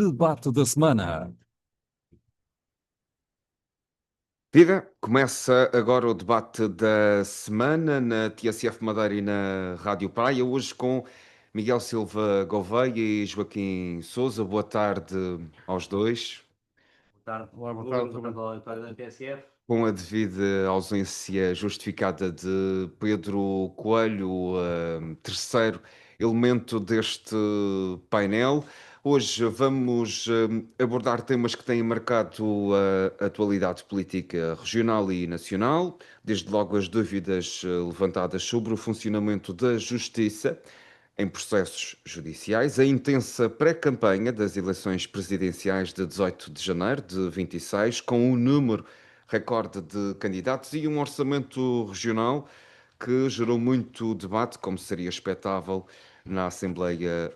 Debate da semana. Viva! Começa agora o debate da semana na TSF Madeira e na Rádio Praia, hoje com Miguel Silva Gouveia e Joaquim Sousa. Boa tarde aos dois. Boa tarde. Olá, boa Ruben, tarde, boa Ruben. tarde ao auditório da TSF. Com a devida ausência justificada de Pedro Coelho, terceiro elemento deste painel. Hoje vamos abordar temas que têm marcado a atualidade política regional e nacional, desde logo as dúvidas levantadas sobre o funcionamento da justiça em processos judiciais, a intensa pré-campanha das eleições presidenciais de 18 de janeiro de 26, com um número recorde de candidatos e um orçamento regional que gerou muito debate, como seria expectável na Assembleia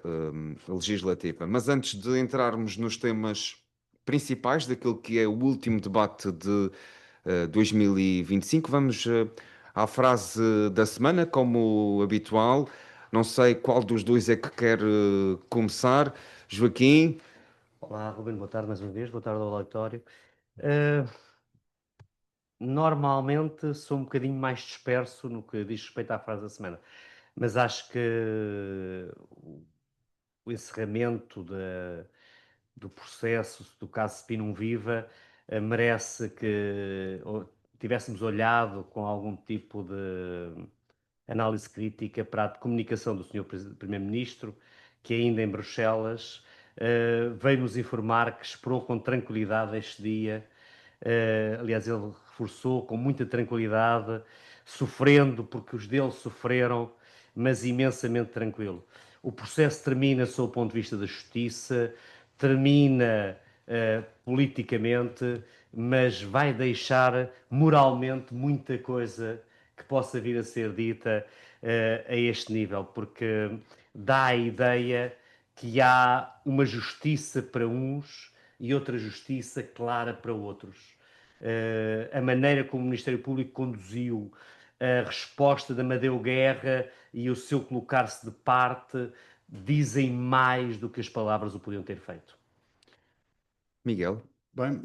Legislativa. Mas antes de entrarmos nos temas principais daquilo que é o último debate de 2025, vamos à frase da semana, como habitual. Não sei qual dos dois é que quer começar. Joaquim. Olá, Ruben, boa tarde mais uma vez, boa tarde ao auditório. Uh, Normalmente sou um bocadinho mais disperso no que diz respeito à frase da semana, mas acho que o encerramento do processo do caso Spinum Viva merece que tivéssemos olhado com algum tipo de análise crítica para a comunicação do Sr. Primeiro-Ministro, que ainda em Bruxelas veio-nos informar que esperou com tranquilidade este dia. Aliás, ele reforçou com muita tranquilidade, sofrendo, porque os dele sofreram, mas imensamente tranquilo. O processo termina sob o ponto de vista da justiça, termina politicamente, mas vai deixar moralmente muita coisa que possa vir a ser dita a este nível, porque dá a ideia que há uma justiça para uns e outra justiça clara para outros. A maneira como o Ministério Público conduziu a resposta da Amadeu Guerra e o seu colocar-se de parte dizem mais do que as palavras o podiam ter feito. Miguel. Bem,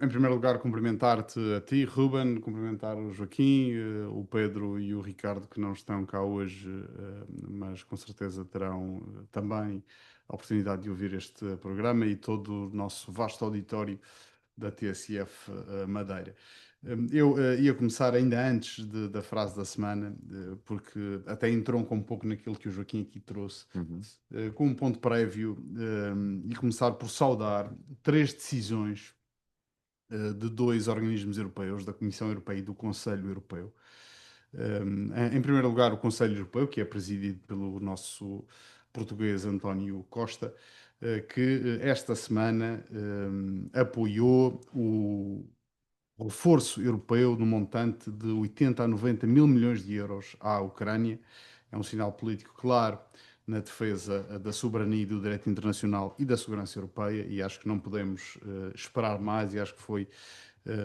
em primeiro lugar, cumprimentar-te a ti, Ruben, cumprimentar o Joaquim, o Pedro e o Ricardo, que não estão cá hoje, mas com certeza terão também a oportunidade de ouvir este programa e todo o nosso vasto auditório da TSF Madeira. Eu ia começar ainda antes da frase da semana, porque até entronca um pouco naquilo que o Joaquim aqui trouxe, com um ponto prévio, e começar por saudar três decisões de dois organismos europeus, da Comissão Europeia e do Conselho Europeu. Em primeiro lugar, o Conselho Europeu, que é presidido pelo nosso português António Costa, que esta semana apoiou o reforço europeu no montante de 80 a 90 mil milhões de euros à Ucrânia. É um sinal político claro na defesa da soberania e do direito internacional e da segurança europeia, e acho que não podemos esperar mais, e acho que foi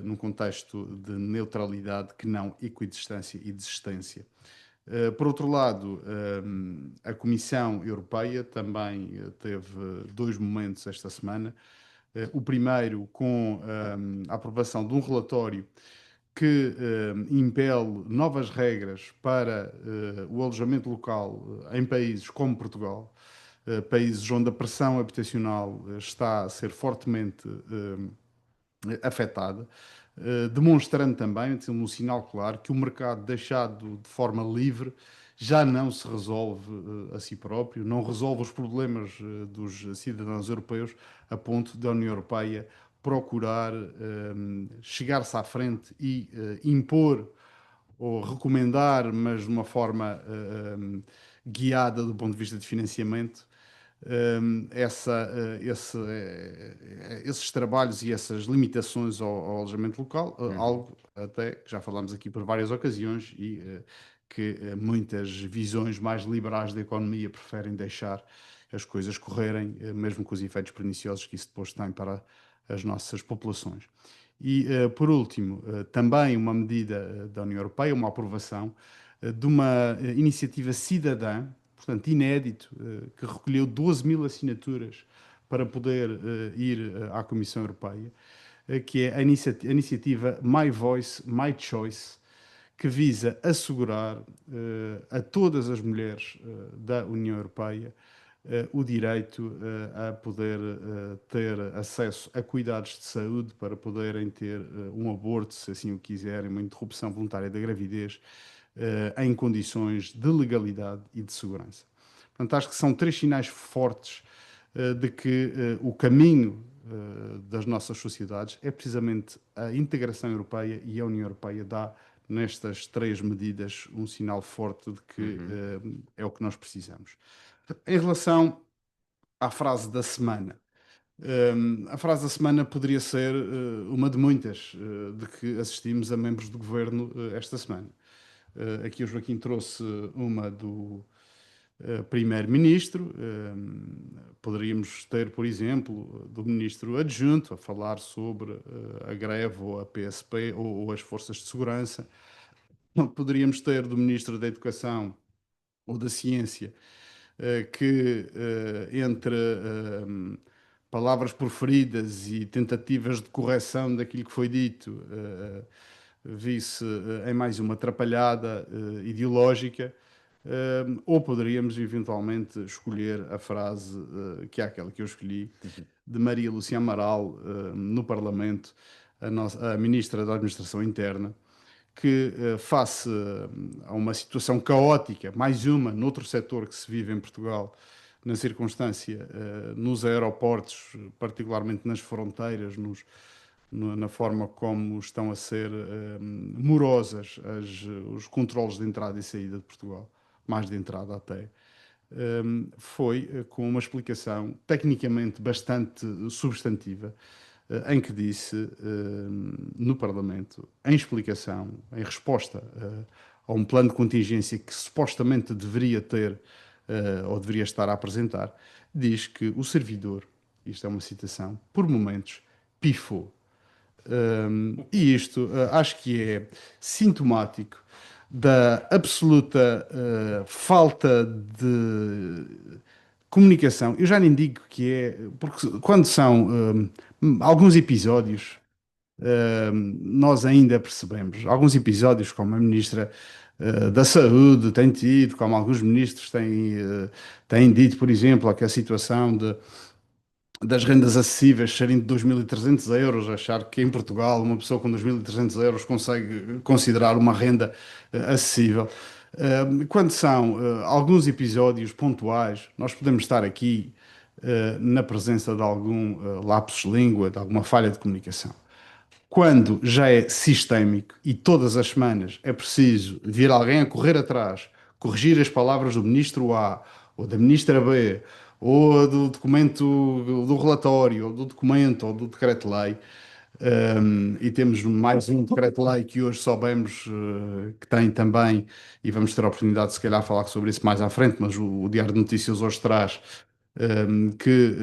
num contexto de neutralidade que não equidistância e desistência. Por outro lado, a Comissão Europeia também teve dois momentos esta semana. O primeiro com a aprovação de um relatório que impele novas regras para o alojamento local em países como Portugal, países onde a pressão habitacional está a ser fortemente afetada, demonstrando também, um sinal claro, que o mercado deixado de forma livre já não se resolve a si próprio, não resolve os problemas dos cidadãos europeus, a ponto da União Europeia procurar chegar-se à frente e impor ou recomendar, mas de uma forma guiada do ponto de vista de financiamento, esses trabalhos e essas limitações ao alojamento local, algo até que já falámos aqui por várias ocasiões e que muitas visões mais liberais da economia preferem deixar as coisas correrem, mesmo com os efeitos perniciosos que isso depois tem para as nossas populações. E, por último, também uma medida da União Europeia, uma aprovação de uma iniciativa cidadã, portanto inédito, que recolheu 12 mil assinaturas para poder ir à Comissão Europeia, que é a iniciativa My Voice, My Choice, que visa assegurar a todas as mulheres da União Europeia o direito a poder ter acesso a cuidados de saúde para poderem ter um aborto, se assim o quiserem, uma interrupção voluntária da gravidez, em condições de legalidade e de segurança. Portanto, acho que são três sinais fortes de que o caminho das nossas sociedades é precisamente a integração europeia, e a União Europeia dá nestas três medidas um sinal forte de que é o que nós precisamos. Em relação à frase da semana, a frase da semana poderia ser uma de muitas de que assistimos a membros do governo esta semana. Aqui o Joaquim trouxe uma do primeiro-ministro. Poderíamos ter, por exemplo, do ministro adjunto a falar sobre a greve ou a PSP ou as forças de segurança. Poderíamos ter do ministro da Educação ou da Ciência, que entre palavras proferidas e tentativas de correção daquilo que foi dito, visse em mais uma atrapalhada ideológica. Ou poderíamos eventualmente escolher a frase, que é aquela que eu escolhi, de Maria Lúcia Amaral, no Parlamento, a Ministra da Administração Interna, que face a uma situação caótica, mais uma, noutro setor que se vive em Portugal, na circunstância, nos aeroportos, particularmente nas fronteiras, na forma como estão a ser morosas os controlos de entrada e saída de Portugal, mais de entrada até, foi com uma explicação tecnicamente bastante substantiva, em que disse no Parlamento, em explicação, em resposta a um plano de contingência que supostamente deveria ter ou deveria estar a apresentar, diz que o servidor, isto é uma citação, por momentos pifou. E isto acho que é sintomático da absoluta falta de comunicação. Eu já nem digo que é, porque quando são alguns episódios, nós ainda percebemos. Alguns episódios, como a Ministra da Saúde tem tido, como alguns ministros têm dito, por exemplo, que a situação das rendas acessíveis serem de 2.300 euros, achar que em Portugal uma pessoa com 2.300 euros consegue considerar uma renda acessível. Quando são alguns episódios pontuais, nós podemos estar aqui na presença de algum lapsus língua, de alguma falha de comunicação. Quando já é sistémico e todas as semanas é preciso vir alguém a correr atrás, corrigir as palavras do ministro A ou da ministra B, ou do documento, do relatório, ou do documento, ou do decreto-lei, e temos mais um decreto-lei que hoje soubemos que tem também, e vamos ter a oportunidade de se calhar falar sobre isso mais à frente, mas o Diário de Notícias hoje traz que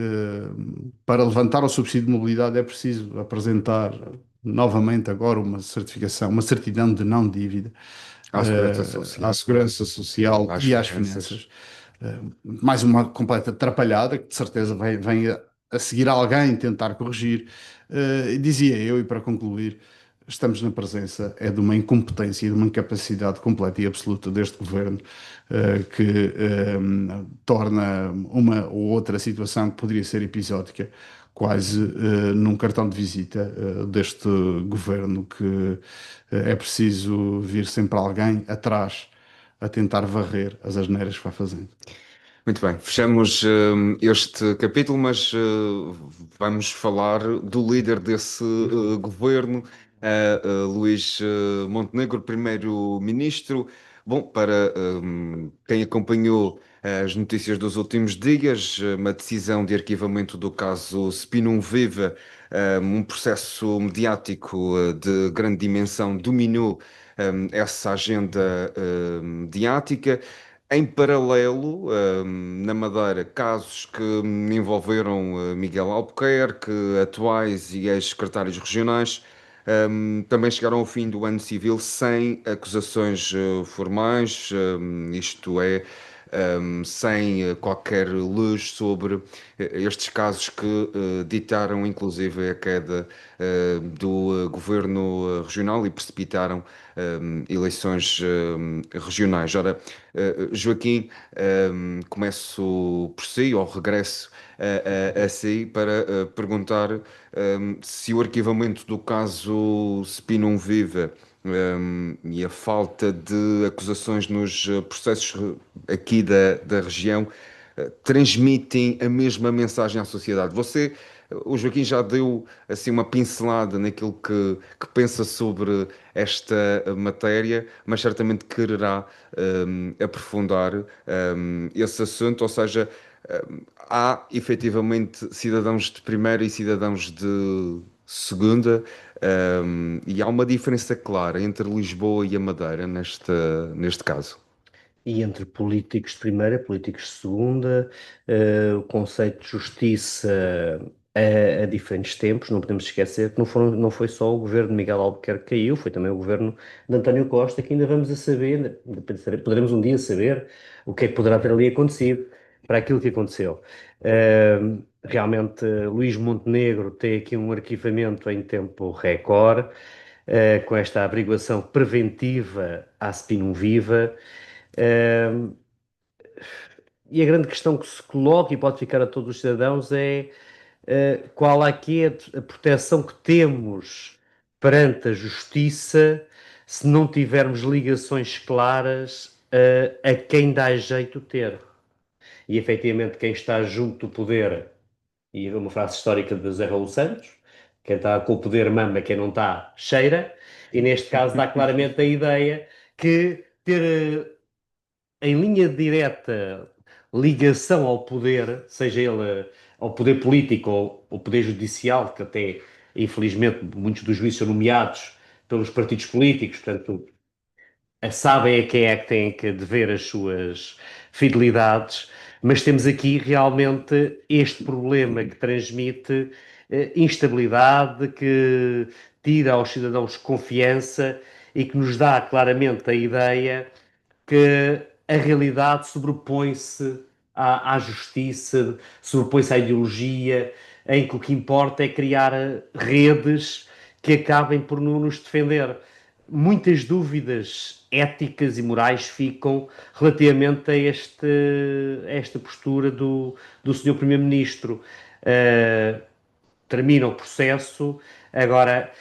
para levantar o subsídio de mobilidade é preciso apresentar novamente agora uma certificação, uma certidão de não dívida à Segurança Social e às finanças. Mais uma completa atrapalhada, que de certeza vem a seguir alguém tentar corrigir. Dizia eu, e para concluir, estamos na presença de uma incompetência e de uma incapacidade completa e absoluta deste governo, que torna uma ou outra situação que poderia ser episódica quase num cartão de visita deste governo, que é preciso vir sempre alguém atrás a tentar varrer as asneiras que vai fazendo. Muito bem, fechamos este capítulo, mas vamos falar do líder desse governo, Luís Montenegro, primeiro-ministro. Bom, para quem acompanhou as notícias dos últimos dias, uma decisão de arquivamento do caso Spinum Viva, um processo mediático de grande dimensão, dominou essa agenda mediática. Em paralelo, na Madeira, casos que envolveram Miguel Albuquerque, atuais e ex-secretários regionais, também chegaram ao fim do ano civil sem acusações formais, isto é, sem qualquer luz sobre estes casos que ditaram inclusive a queda do governo regional e precipitaram eleições regionais. Ora, Joaquim, começo por si, ou regresso a si, para perguntar se o arquivamento do caso Spinum Viva e a falta de acusações nos processos aqui da região transmitem a mesma mensagem à sociedade. O Joaquim já deu assim uma pincelada naquilo que pensa sobre esta matéria, mas certamente quererá aprofundar esse assunto, ou seja, há efetivamente cidadãos de primeira e cidadãos de segunda, e há uma diferença clara entre Lisboa e a Madeira neste caso. E entre políticos de primeira, políticos de segunda, o conceito de justiça a diferentes tempos, não podemos esquecer que não foi só o governo de Miguel Albuquerque que caiu, foi também o governo de António Costa, que ainda vamos a saber, poderemos um dia saber o que é que poderá ter ali acontecido para aquilo que aconteceu. Realmente, Luís Montenegro tem aqui um arquivamento em tempo recorde, com esta averiguação preventiva à Spinum Viva. E a grande questão que se coloca e pode ficar a todos os cidadãos é qual aqui é a proteção que temos perante a justiça se não tivermos ligações claras a quem dá jeito ter. E efetivamente quem está junto do poder, e é uma frase histórica de José Raul Santos, quem está com o poder mama, quem não está cheira, e neste caso dá claramente a ideia que ter em linha direta ligação ao poder, seja ele ao poder político ou ao poder judicial, que até, infelizmente, muitos dos juízes são nomeados pelos partidos políticos, portanto, sabem a quem é que têm que dever as suas fidelidades, mas temos aqui realmente este problema que transmite instabilidade, que tira aos cidadãos confiança e que nos dá claramente a ideia que a realidade sobrepõe-se à justiça, sobrepõe-se à ideologia, em que o que importa é criar redes que acabem por nos defender. Muitas dúvidas éticas e morais ficam relativamente a esta postura do Sr. Primeiro-Ministro. Termina o processo, agora,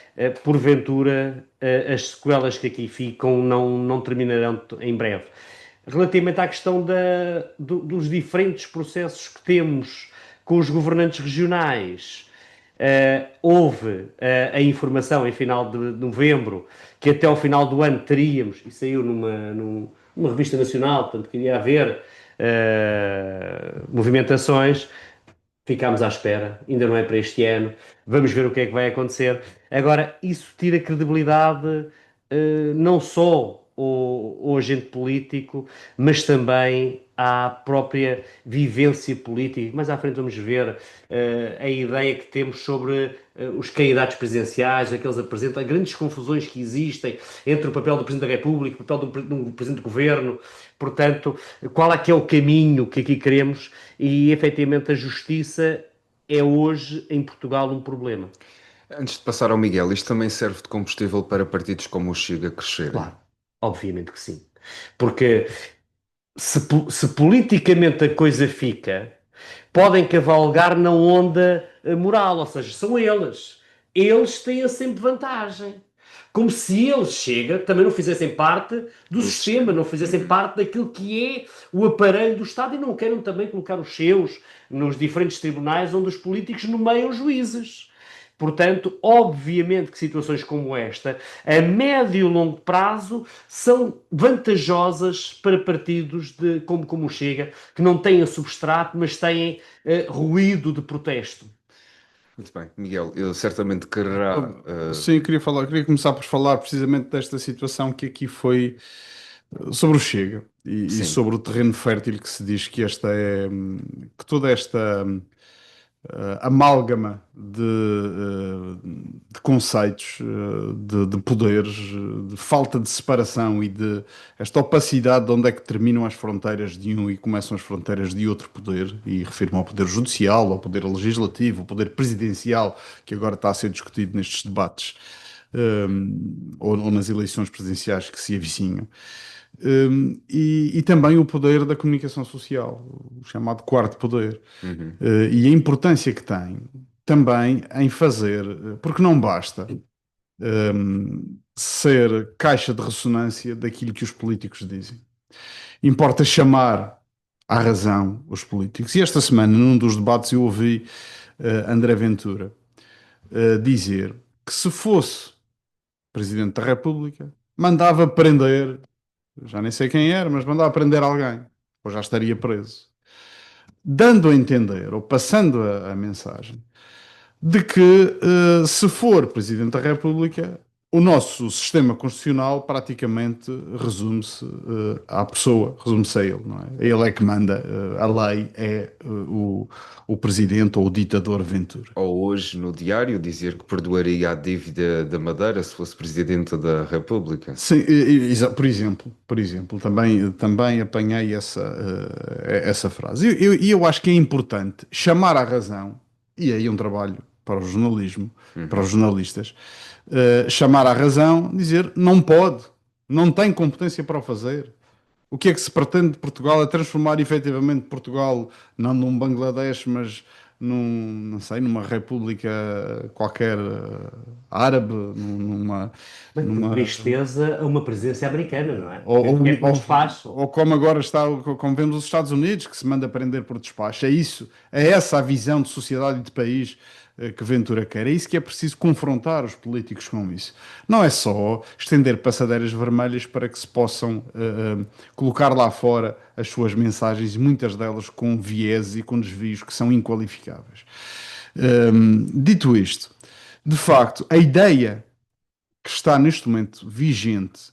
porventura, as sequelas que aqui ficam não terminarão em breve. Relativamente à questão dos diferentes processos que temos com os governantes regionais, houve a informação em final de novembro que até ao final do ano teríamos, e saiu numa revista nacional, portanto, que iria haver movimentações. Ficámos à espera, ainda não é para este ano, vamos ver o que é que vai acontecer. Agora, isso tira credibilidade não só ao agente político, mas também à própria vivência política. Mais à frente vamos ver a ideia que temos sobre os candidatos presidenciais, aqueles apresentam, as grandes confusões que existem entre o papel do Presidente da República, o papel do Presidente do Governo. Portanto, qual é que é o caminho que aqui queremos? E, efetivamente, a justiça é hoje, em Portugal, um problema. Antes de passar ao Miguel, isto também serve de combustível para partidos como o Chega crescerem? Claro, obviamente que sim. Porque se politicamente a coisa fica, podem cavalgar na onda moral, ou seja, são eles. Eles têm sempre vantagem. Como se eles, Chega, também não fizessem parte do sistema, não fizessem parte daquilo que é o aparelho do Estado e não queiram também colocar os seus nos diferentes tribunais onde os políticos nomeiam os juízes. Portanto, obviamente que situações como esta, a médio e longo prazo, são vantajosas para partidos como o Chega, que não têm substrato, mas têm ruído de protesto. Muito bem, Miguel, eu certamente quererá. Sim, queria começar por falar precisamente desta situação que aqui foi sobre o Chega e Sim. sobre o terreno fértil que se diz que esta é, que toda esta amálgama de conceitos, de poderes, de falta de separação e de esta opacidade de onde é que terminam as fronteiras de um e começam as fronteiras de outro poder, e refiro-me ao poder judicial, ao poder legislativo, ao poder presidencial, que agora está a ser discutido nestes debates, ou nas eleições presidenciais que se avizinham. E também o poder da comunicação social, o chamado quarto poder. E a importância que tem também em fazer, porque não basta ser caixa de ressonância daquilo que os políticos dizem. Importa chamar à razão os políticos. E esta semana, num dos debates, eu ouvi André Ventura dizer que se fosse Presidente da República, mandava prender, já nem sei quem era, mas mandava prender alguém, ou já estaria preso. Dando a entender, ou passando a mensagem, de que se for Presidente da República, o nosso sistema constitucional praticamente resume-se à pessoa, resume-se a ele, não é? Ele é que manda, a lei é o Presidente ou o ditador Ventura. Ou hoje no diário dizer que perdoaria a dívida da Madeira se fosse Presidente da República. Sim, por exemplo, também apanhei essa frase. E eu acho que é importante chamar à razão, e aí é um trabalho para o jornalismo, para os jornalistas, chamar à razão, dizer não pode, não tem competência para o fazer. O que é que se pretende de Portugal é transformar efetivamente Portugal não num Bangladesh, mas não sei, numa república qualquer árabe, Por tristeza, a uma presidência americana, não é? ou, O que é que nos faz? ou como agora está, como vemos os Estados Unidos, que se manda prender por despacho. É isso, é essa a visão de sociedade e de país que Ventura quer. É isso que é preciso confrontar os políticos com isso. Não é só estender passadeiras vermelhas para que se possam colocar lá fora as suas mensagens, muitas delas com viés e com desvios que são inqualificáveis. Dito isto, de facto, a ideia que está neste momento vigente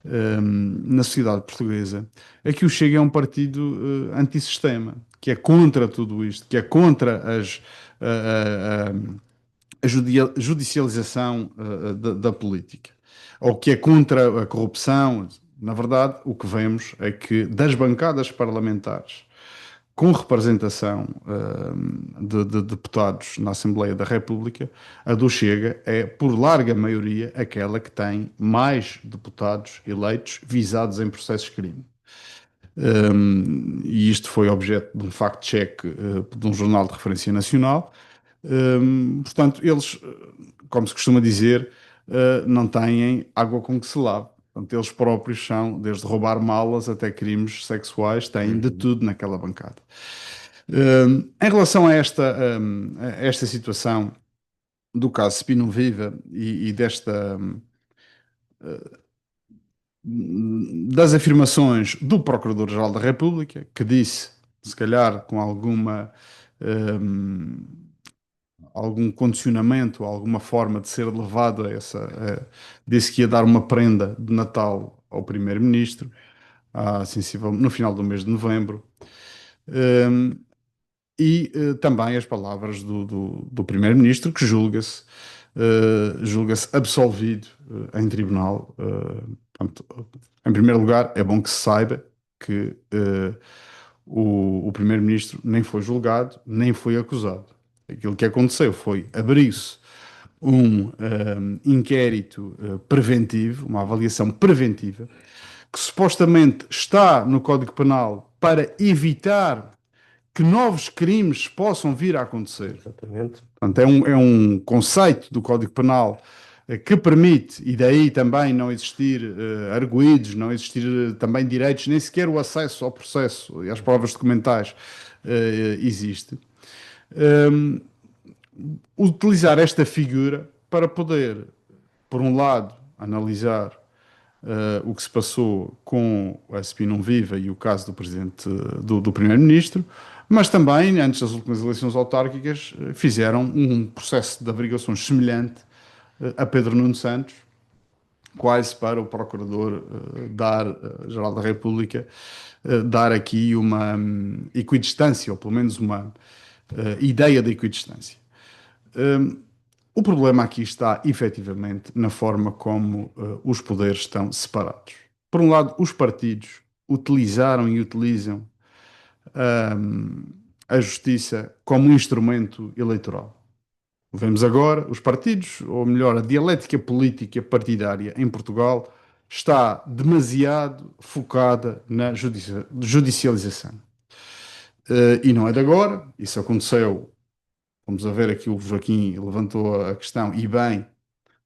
na sociedade portuguesa é que o Chega é um partido antissistema, que é contra tudo isto, que é contra a judicialização da política, ou que é contra a corrupção. Na verdade, o que vemos é que das bancadas parlamentares com representação de deputados na Assembleia da República, a do Chega é, por larga maioria, aquela que tem mais deputados eleitos visados em processos de crime. E isto foi objeto de um fact-check de um jornal de referência nacional. Portanto, eles, como se costuma dizer, não têm água com que se lave. Portanto, eles próprios são, desde roubar malas até crimes sexuais, têm de tudo naquela bancada. Em relação a esta situação do caso Spinum Viva e das afirmações do Procurador-Geral da República, que disse, se calhar com algum condicionamento, alguma forma de ser levado disse que ia dar uma prenda de Natal ao Primeiro-Ministro, no final do mês de novembro. E também as palavras do Primeiro-Ministro, que julga-se absolvido em tribunal. Portanto, em primeiro lugar, é bom que se saiba que o Primeiro-Ministro nem foi julgado, nem foi acusado. Aquilo que aconteceu foi abrir-se um inquérito preventivo, uma avaliação preventiva, que supostamente está no Código Penal para evitar que novos crimes possam vir a acontecer. Exatamente. Portanto, é um conceito do Código Penal que permite, e daí também não existir arguídos, não existir também direitos, nem sequer o acesso ao processo e às provas documentais existe. Utilizar esta figura para poder, por um lado, analisar o que se passou com a Spinum Viva e o caso do presidente, do primeiro-ministro, mas também, antes das últimas eleições autárquicas, fizeram um processo de averiguações semelhante a Pedro Nuno Santos, quase para o Procurador-Geral da República dar aqui uma equidistância, ou pelo menos ideia da equidistância. O problema aqui está, efetivamente, na forma como os poderes estão separados. Por um lado, os partidos utilizaram e utilizam a justiça como instrumento eleitoral. Vemos agora, os partidos, ou melhor, a dialética política partidária em Portugal está demasiado focada na judicialização. E não é de agora, isso aconteceu. Vamos a ver aqui, o Joaquim levantou a questão, e bem,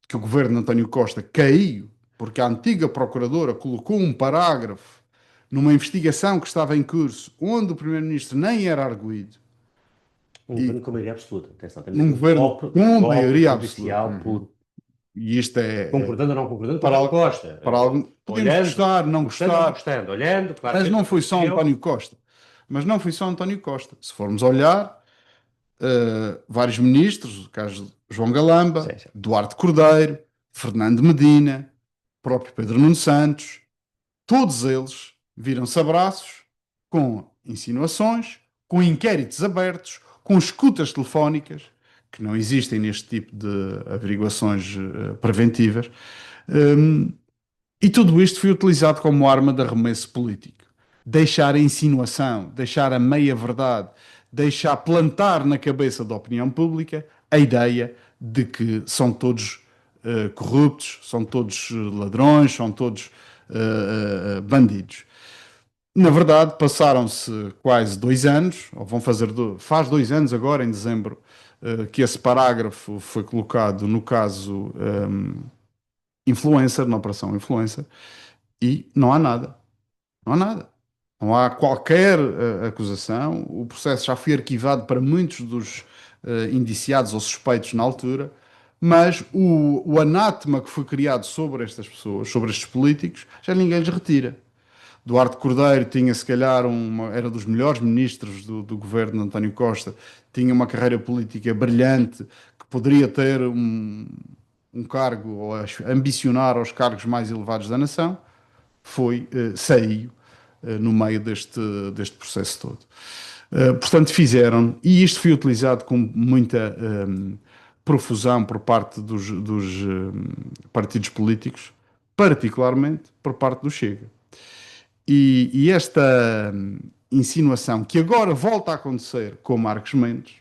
que o governo de António Costa caiu porque a antiga procuradora colocou um parágrafo numa investigação que estava em curso, onde o primeiro-ministro nem era arguido. Um governo com maioria absoluta. Atenção, num governo com maioria absoluta. E isto é... Concordando ou não concordando, para António Costa. Para algum, podemos gostar, não gostar. Gostando, olhando. Claro, mas não foi só António Costa. Mas não foi só António Costa. Se formos olhar, vários ministros, o caso de João Galamba, sim. Duarte Cordeiro, Fernando Medina, próprio Pedro Nuno Santos, todos eles viram-se abraços com insinuações, com inquéritos abertos, com escutas telefónicas, que não existem neste tipo de averiguações preventivas, e tudo isto foi utilizado como arma de arremesso político. Deixar a insinuação, deixar a meia-verdade, deixar plantar na cabeça da opinião pública a ideia de que são todos corruptos, são todos ladrões, são todos bandidos. Na verdade, passaram-se quase 2 anos, ou vão fazer, faz 2 anos agora, em dezembro, que esse parágrafo foi colocado no caso Influencer, na Operação Influencer, e não há nada. Não há nada. Não há qualquer acusação. O processo já foi arquivado para muitos dos indiciados ou suspeitos na altura, mas o anátema que foi criado sobre estas pessoas, sobre estes políticos, já ninguém lhes retira. Duarte Cordeiro tinha, se calhar, era dos melhores ministros do governo de António Costa, tinha uma carreira política brilhante, que poderia ter um cargo, ou ambicionar aos cargos mais elevados da nação, saiu no meio deste processo todo. Portanto, fizeram, e isto foi utilizado com muita profusão por parte dos partidos políticos, particularmente por parte do Chega. E esta insinuação, que agora volta a acontecer com Marcos Mendes,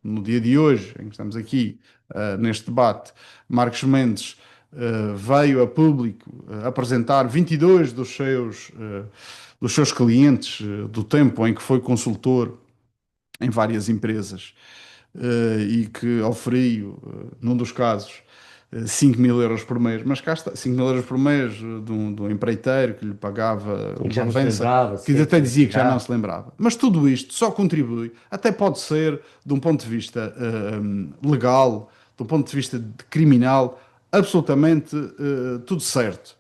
no dia de hoje, em que estamos aqui neste debate, Marcos Mendes veio a público apresentar 22 dos seus clientes do tempo em que foi consultor em várias empresas e que oferiu, num dos casos, 5 mil euros por mês, mas cá está, 5 mil euros por mês de um empreiteiro que lhe pagava uma avança, que até dizia que já não se lembrava. Mas tudo isto só contribui, até pode ser, de um ponto de vista legal, de um ponto de vista criminal, absolutamente tudo certo.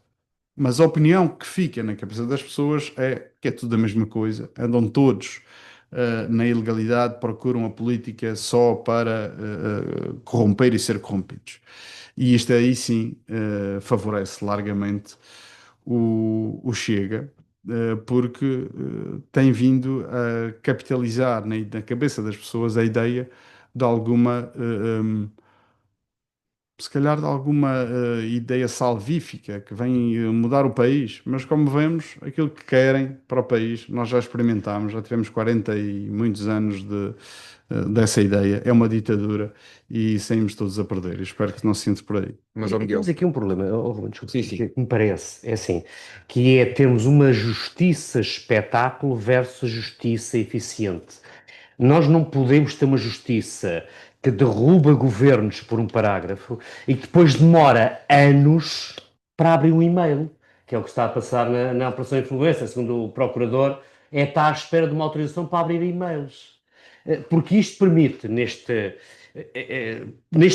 Mas a opinião que fica na cabeça das pessoas é que é tudo a mesma coisa, andam todos na ilegalidade, procuram a política só para corromper e ser corrompidos. E isto aí sim favorece largamente o Chega, porque tem vindo a capitalizar na cabeça das pessoas a ideia de alguma, se calhar de alguma ideia salvífica que vem mudar o país, mas como vemos, aquilo que querem para o país, nós já experimentámos, já tivemos 40 e muitos anos dessa ideia, é uma ditadura e saímos todos a perder. Eu espero que não se sinta por aí. Mas, Miguel, temos aqui um problema, desculpa, sim. Que me parece, é assim, que é termos uma justiça espetáculo versus justiça eficiente. Nós não podemos ter uma justiça que derruba governos por um parágrafo e que depois demora anos para abrir um e-mail, que é o que está a passar na Operação Influencer, segundo o procurador, está à espera de uma autorização para abrir e-mails. Porque isto permite, neste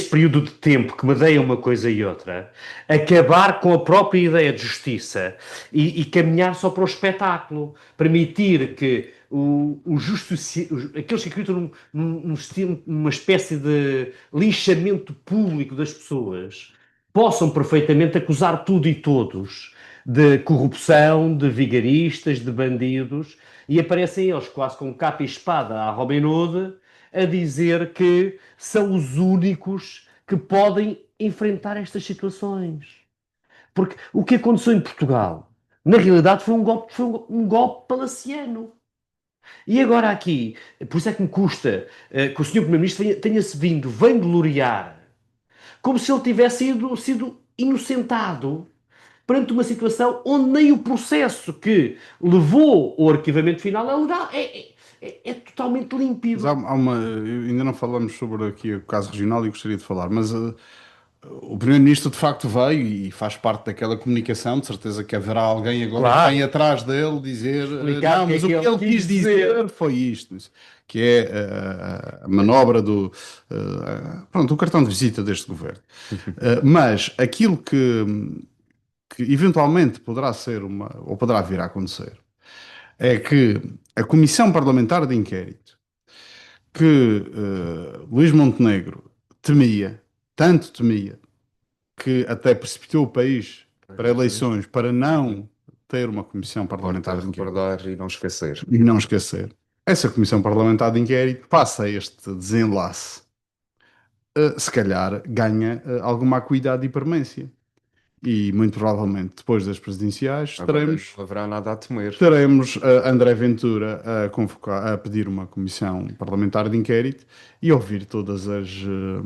período de tempo que medeia uma coisa e outra, acabar com a própria ideia de justiça e caminhar só para o espetáculo, permitir que aqueles que acreditam numa espécie de linchamento público das pessoas possam perfeitamente acusar tudo e todos de corrupção, de vigaristas, de bandidos, e aparecem eles quase com capa e espada à Robin Hood a dizer que são os únicos que podem enfrentar estas situações. Porque o que aconteceu em Portugal, na realidade, foi um golpe palaciano. E agora aqui, por isso é que me custa que o senhor Primeiro-Ministro tenha-se vindo vangloriar, como se ele tivesse sido inocentado perante uma situação onde nem o processo que levou ao arquivamento final é legal, é totalmente límpido. Mas ainda não falamos sobre aqui o caso regional e gostaria de falar, mas o Primeiro-Ministro de facto veio e faz parte daquela comunicação, de certeza que haverá alguém agora que Claro. vem atrás dele dizer Explicar não, o que é mas o que que ele ele quis quis dizer." dizer foi isto, que é a manobra pronto, o cartão de visita deste governo. Mas aquilo que eventualmente poderá ser ou poderá vir a acontecer, é que a Comissão Parlamentar de Inquérito que Luís Montenegro temia, tanto temia, que até precipitou o país para eleições para não ter uma Comissão Parlamentar de Inquérito Recordar e não esquecer. e não esquecer. Essa Comissão Parlamentar de Inquérito passa este desenlace, se calhar ganha alguma acuidade e permanência. E muito provavelmente depois das presidenciais Agora não haverá nada a temer. teremos André Ventura a convocar, a pedir uma comissão parlamentar de inquérito e ouvir todas as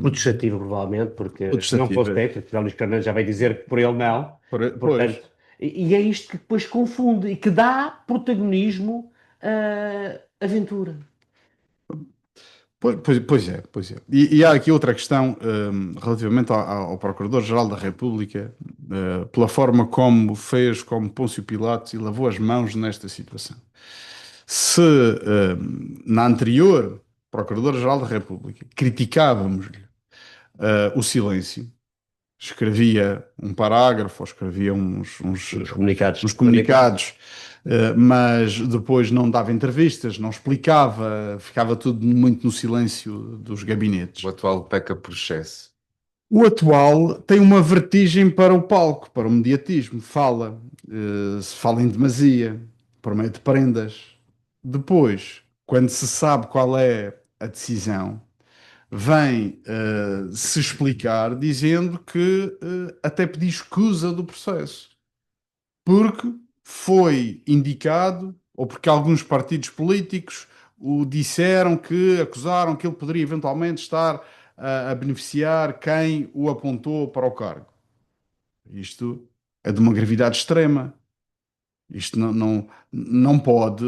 Legislativa, provavelmente, porque Legislativa. não fosse técnico, o Luís Carneiro já vai dizer que por ele não. Pois. Portanto, e é isto que depois confunde e que dá protagonismo à Ventura. Pois é. E há aqui outra questão relativamente ao Procurador-Geral da República, pela forma como fez, como Pôncio Pilatos, e lavou as mãos nesta situação. Se na anterior Procurador-Geral da República criticávamos-lhe o silêncio, escrevia um parágrafo, ou escrevia uns comunicados, mas depois não dava entrevistas, não explicava, ficava tudo muito no silêncio dos gabinetes. O atual peca por excesso. O atual tem uma vertigem para o palco, para o mediatismo. Se fala em demasia, por meio de prendas. Depois, quando se sabe qual é a decisão, vem se explicar dizendo que até pediu escusa do processo. Porque foi indicado, ou porque alguns partidos políticos o disseram que acusaram que ele poderia eventualmente estar a beneficiar quem o apontou para o cargo. Isto é de uma gravidade extrema. Isto não pode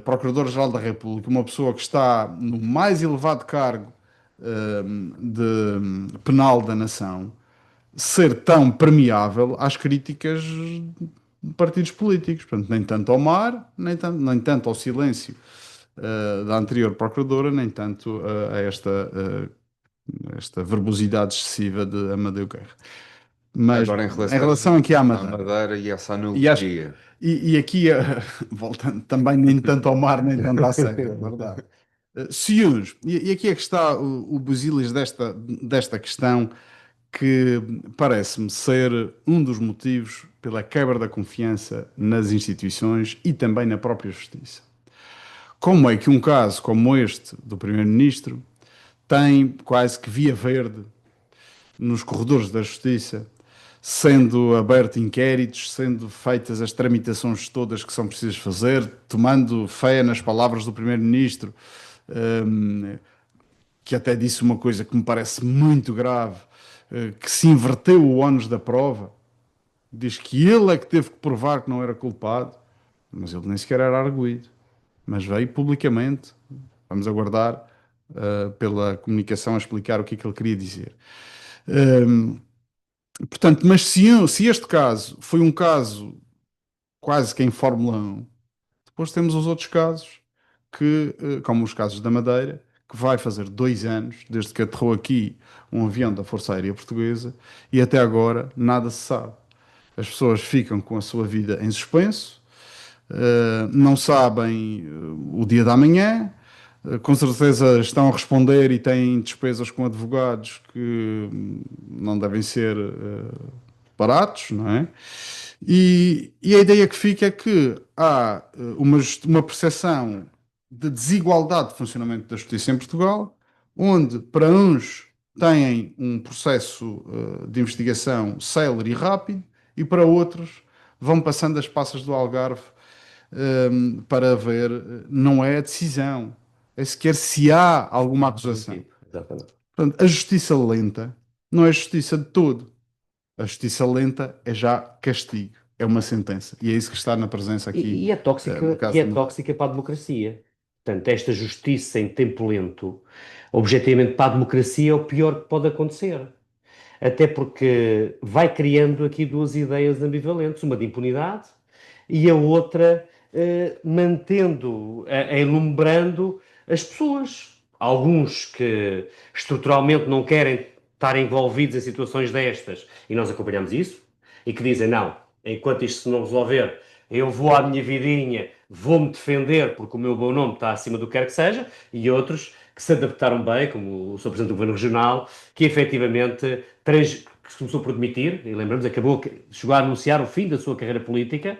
Procurador-Geral da República, uma pessoa que está no mais elevado cargo de penal da nação, ser tão permeável às críticas de partidos políticos. Portanto, nem tanto ao mar, nem tanto ao silêncio da anterior Procuradora, nem tanto a esta verbosidade excessiva de Amadeu Guerra. Mas Agora, em relação aqui à Madeira. Madeira e essa analogia. E aqui, voltando também nem tanto ao mar, nem tanto à serra, é verdade. E aqui é que está o busilis desta questão, que parece-me ser um dos motivos pela quebra da confiança nas instituições e também na própria justiça. Como é que um caso como este do Primeiro-Ministro tem quase que via verde nos corredores da justiça, sendo abertos inquéritos, sendo feitas as tramitações todas que são precisas fazer, tomando fé nas palavras do Primeiro-Ministro, que até disse uma coisa que me parece muito grave, que se inverteu o ónus da prova, diz que ele é que teve que provar que não era culpado, mas ele nem sequer era arguido, mas veio publicamente, vamos aguardar pela comunicação a explicar o que é que ele queria dizer. Portanto, mas se este caso foi um caso quase que em Fórmula 1, depois temos os outros casos, como os casos da Madeira, que vai fazer 2 anos desde que aterrou aqui um avião da Força Aérea Portuguesa e até agora nada se sabe. As pessoas ficam com a sua vida em suspenso, não sabem o dia da manhã, com certeza estão a responder e têm despesas com advogados que não devem ser baratos, não é? E a ideia que fica é que há uma percepção de desigualdade de funcionamento da justiça em Portugal, onde para uns têm um processo de investigação célere e rápido e para outros vão passando as passas do Algarve para ver, não é a decisão, é sequer se há alguma acusação. Exatamente. Portanto, a justiça lenta não é justiça de todo. A justiça lenta é já castigo, é uma sentença. E é isso que está na presença aqui. E é tóxica, no caso e é do- tóxica para a democracia. Portanto, esta justiça em tempo lento, objetivamente para a democracia, é o pior que pode acontecer. Até porque vai criando aqui duas ideias ambivalentes, uma de impunidade e a outra mantendo, enlumbrando as pessoas. Alguns que estruturalmente não querem estar envolvidos em situações destas, e nós acompanhamos isso, e que dizem, não, enquanto isto se não resolver, eu vou à minha vidinha, vou-me defender porque o meu bom nome está acima do que quer que seja, e outros que se adaptaram bem, como o Sr. Presidente do Governo Regional, que efetivamente que se começou por demitir, e lembramos, chegou a anunciar o fim da sua carreira política,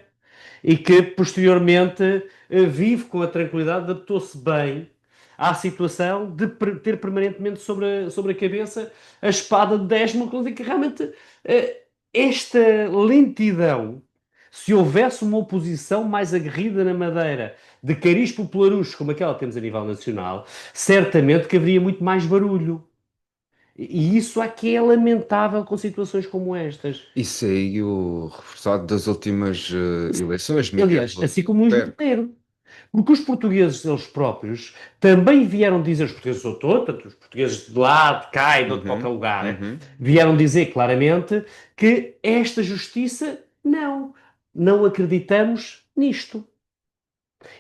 e que posteriormente vive com a tranquilidade, adaptou-se bem à situação de ter permanentemente sobre a cabeça a espada de Desmond, e que realmente esta lentidão, se houvesse uma oposição mais aguerrida na Madeira, de cariz popularucho como aquela que temos a nível nacional, certamente que haveria muito mais barulho. E isso aqui é lamentável com situações como estas. Isso aí, o reforçado das últimas eleições, Miguel. Aliás, assim como Luís Espero. Montenegro. Porque os portugueses, eles próprios, também vieram dizer, os portugueses do todo, tanto os portugueses de lá, de cá e de qualquer Uhum, lugar, uhum. vieram dizer claramente que esta justiça, não acreditamos nisto.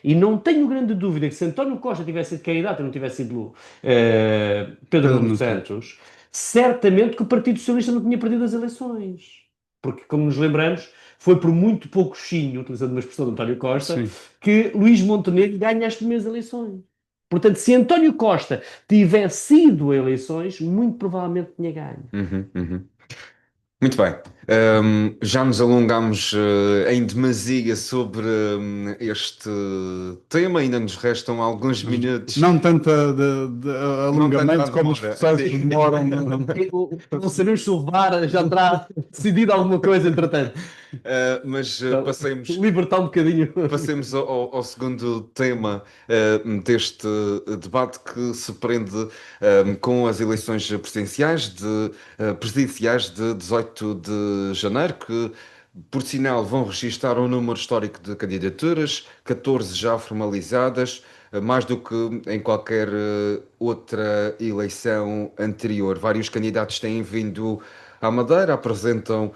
E não tenho grande dúvida que se António Costa tivesse sido candidato e não tivesse sido Pedro Pedro Nuno Nuno Santos, certamente que o Partido Socialista não tinha perdido as eleições. Porque, como nos lembramos, foi por muito pouco chinho, utilizando uma expressão de António Costa, Sim. que Luís Montenegro ganha as primeiras eleições. Portanto, se António Costa tivesse ido a eleições, muito provavelmente tinha ganho. Uhum, uhum. Muito bem. Já nos alongámos em demasia sobre este tema, ainda nos restam alguns Mas minutos. não tanta Não tanto à alongamento como os demora. processos Sim. demoram. Não sabemos se o VAR já terá decidido alguma coisa, entretanto. Mas Então, libertar um bocadinho. passemos ao segundo tema deste debate que se prende com as eleições presidenciais de 18 de janeiro, que, por sinal, vão registrar um número histórico de candidaturas, 14 já formalizadas, mais do que em qualquer outra eleição anterior. Vários candidatos têm vindo à Madeira, apresentam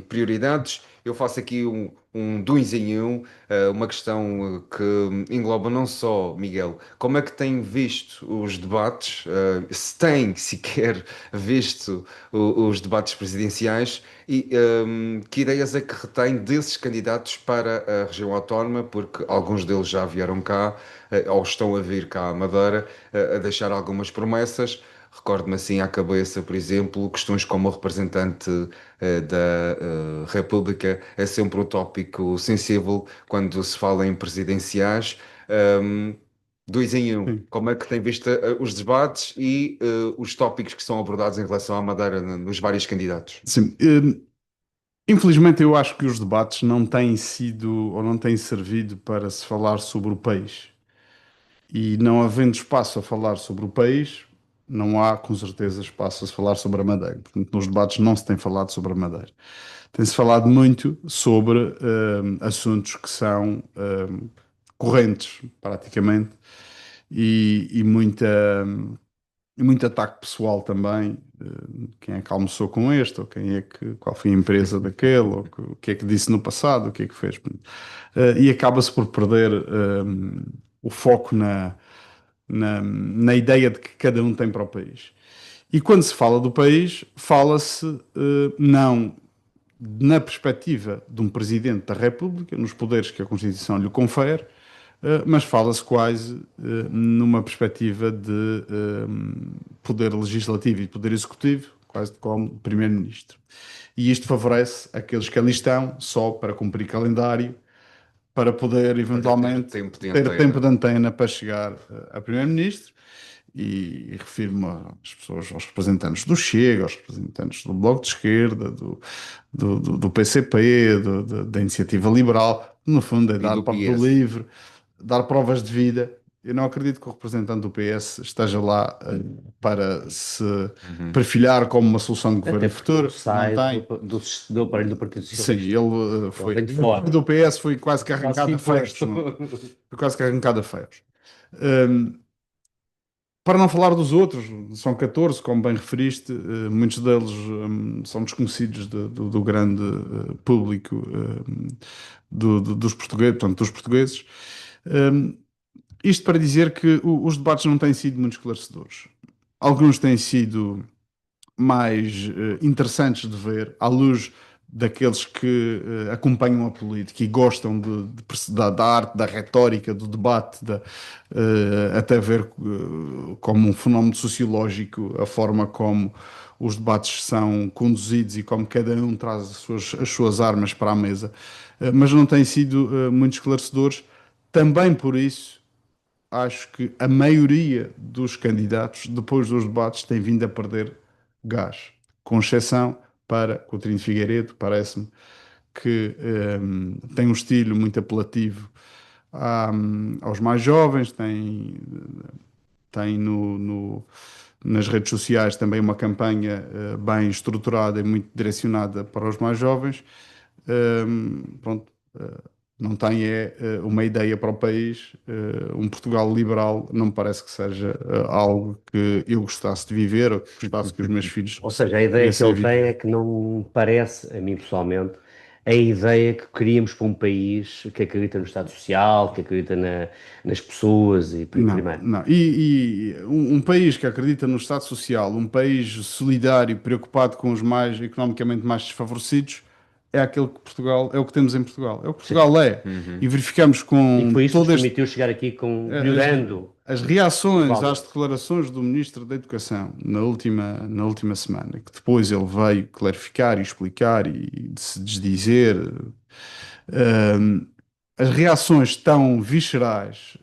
prioridades. Eu faço aqui um dois em um, uma questão que engloba não só, Miguel, como é que tem visto os debates, se tem sequer visto os debates presidenciais e que ideias é que retém desses candidatos para a região autónoma, porque alguns deles já vieram cá, ou estão a vir cá à Madeira, a deixar algumas promessas. Recordo-me assim à cabeça, por exemplo, questões como o representante da República é sempre um tópico sensível quando se fala em presidenciais. Um, dois em um, Sim. como é que tem visto os debates e os tópicos que são abordados em relação à Madeira nos vários candidatos? Sim. Infelizmente, eu acho que os debates não têm sido ou não têm servido para se falar sobre o país. E não havendo espaço a falar sobre o país, não há com certeza espaço a se falar sobre a Madeira. Portanto, nos debates não se tem falado sobre a Madeira. Tem-se falado muito sobre assuntos que são correntes, praticamente, e e muito ataque pessoal também. Quem é que almoçou com este, ou qual foi a empresa daquele, ou o que é que disse no passado, o que é que fez. E acaba-se por perder o foco na ideia de que cada um tem para o país. E quando se fala do país, fala-se não na perspectiva de um Presidente da República, nos poderes que a Constituição lhe confere, mas fala-se quase numa perspectiva de poder legislativo e poder executivo, quase como Primeiro-Ministro. E isto favorece aqueles que ali estão só para cumprir calendário, para poder eventualmente ter tempo de antena para chegar a primeiro-ministro. E refiro-me às pessoas, aos representantes do Chega, aos representantes do Bloco de Esquerda, do PCP, da Iniciativa Liberal. No fundo, é dar parte do livre, dar provas de vida. Eu não acredito que o representante do PS esteja lá para se perfilhar como uma solução de governo futuro. Sai do aparelho do Partido Socialista. Sim, ele foi do PS, foi quase que arrancado a ferros. Foi quase que arrancado a ferros. Para não falar dos outros, são 14, como bem referiste, muitos deles são desconhecidos do grande público dos portugueses, portanto, dos portugueses. Isto para dizer que os debates não têm sido muito esclarecedores. Alguns têm sido mais interessantes de ver, à luz daqueles que acompanham a política e gostam da arte, da retórica, do debate, até ver como um fenómeno sociológico a forma como os debates são conduzidos e como cada um traz as suas armas para a mesa, mas não têm sido muito esclarecedores. Também por isso, acho que a maioria dos candidatos, depois dos debates, tem vindo a perder gás, com exceção para Coutinho de Figueiredo, parece-me que tem um estilo muito apelativo aos mais jovens, tem nas redes sociais também uma campanha bem estruturada e muito direcionada para os mais jovens. Pronto, não tem uma ideia para o país. Um Portugal liberal não me parece que seja algo que eu gostasse de viver ou que gostasse que os meus filhos... Ou seja, a ideia que ele tem é que não me parece, a mim pessoalmente, a ideia que queríamos para um país que acredita no Estado Social, que acredita nas pessoas e primeiro. Não. E um país que acredita no Estado Social, um país solidário, preocupado com os mais economicamente mais desfavorecidos, é aquele que Portugal, é o que temos em Portugal. É o que Portugal é. E verificamos com e foi isso que permitiu chegar aqui melhorando as reações às declarações do Ministro da Educação na última semana, que depois ele veio clarificar e explicar e se desdizer. As reações tão viscerais,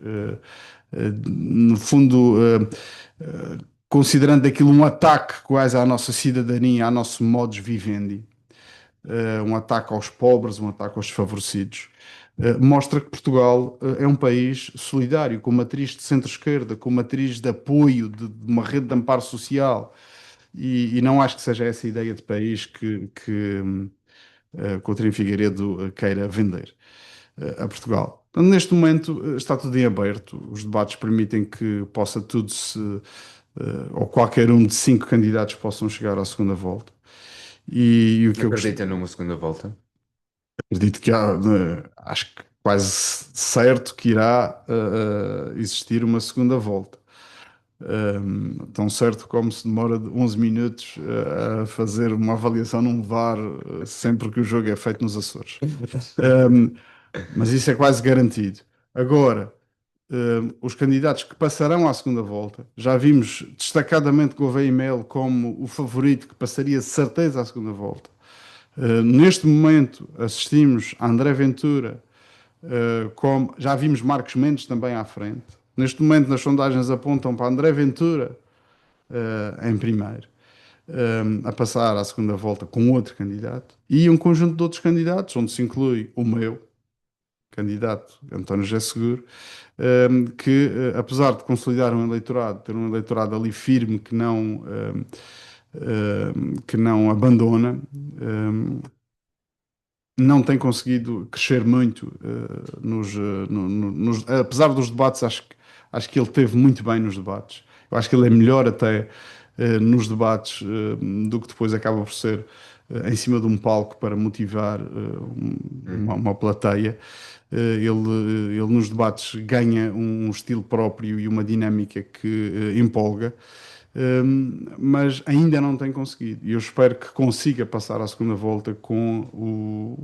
no fundo, considerando aquilo um ataque quase à nossa cidadania, ao nosso modus vivendi, um ataque aos pobres, um ataque aos desfavorecidos, mostra que Portugal é um país solidário, com matriz de centro-esquerda, com matriz de apoio, de uma rede de amparo social, e não acho que seja essa a ideia de país que Coutinho Figueiredo queira vender a Portugal. Neste momento está tudo em aberto, os debates permitem que possa tudo ou qualquer um de 5 candidatos possam chegar à segunda volta. E o que acredita numa segunda volta? Acredito que acho que quase certo que irá existir uma segunda volta. Tão certo como se demora 11 minutos a fazer uma avaliação num VAR sempre que o jogo é feito nos Açores. Mas isso é quase garantido. Agora, os candidatos que passarão à segunda volta, já vimos destacadamente Gouveia e Melo como o favorito que passaria de certeza à segunda volta. Neste momento assistimos a André Ventura, como já vimos Marcos Mendes também à frente. Neste momento nas sondagens apontam para André Ventura em primeiro, a passar à segunda volta com outro candidato e um conjunto de outros candidatos, onde se inclui o meu candidato, António José Seguro, que apesar de consolidar um eleitorado, ter um eleitorado ali firme que não abandona, não tem conseguido crescer muito apesar dos debates. Acho que ele teve muito bem nos debates. Eu acho que ele é melhor até nos debates do que depois acaba por ser em cima de um palco para motivar uma plateia. Ele nos debates ganha um estilo próprio e uma dinâmica que empolga. Mas ainda não tem conseguido. E eu espero que consiga passar à segunda volta com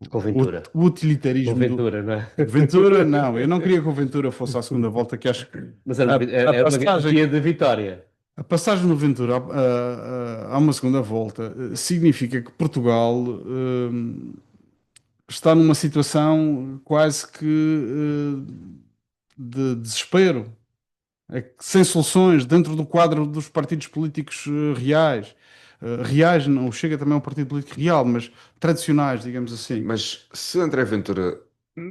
com Ventura. O utilitarismo. Com Ventura, não é? Ventura, não. Eu não queria que o Ventura fosse à segunda volta, que acho que. Mas era uma garantia de vitória. A passagem no Ventura a uma segunda volta significa que Portugal está numa situação quase que de desespero, sem soluções dentro do quadro dos partidos políticos reais. Reais, não, o Chega também é um partido político real, mas tradicionais, digamos assim. Mas se André Ventura,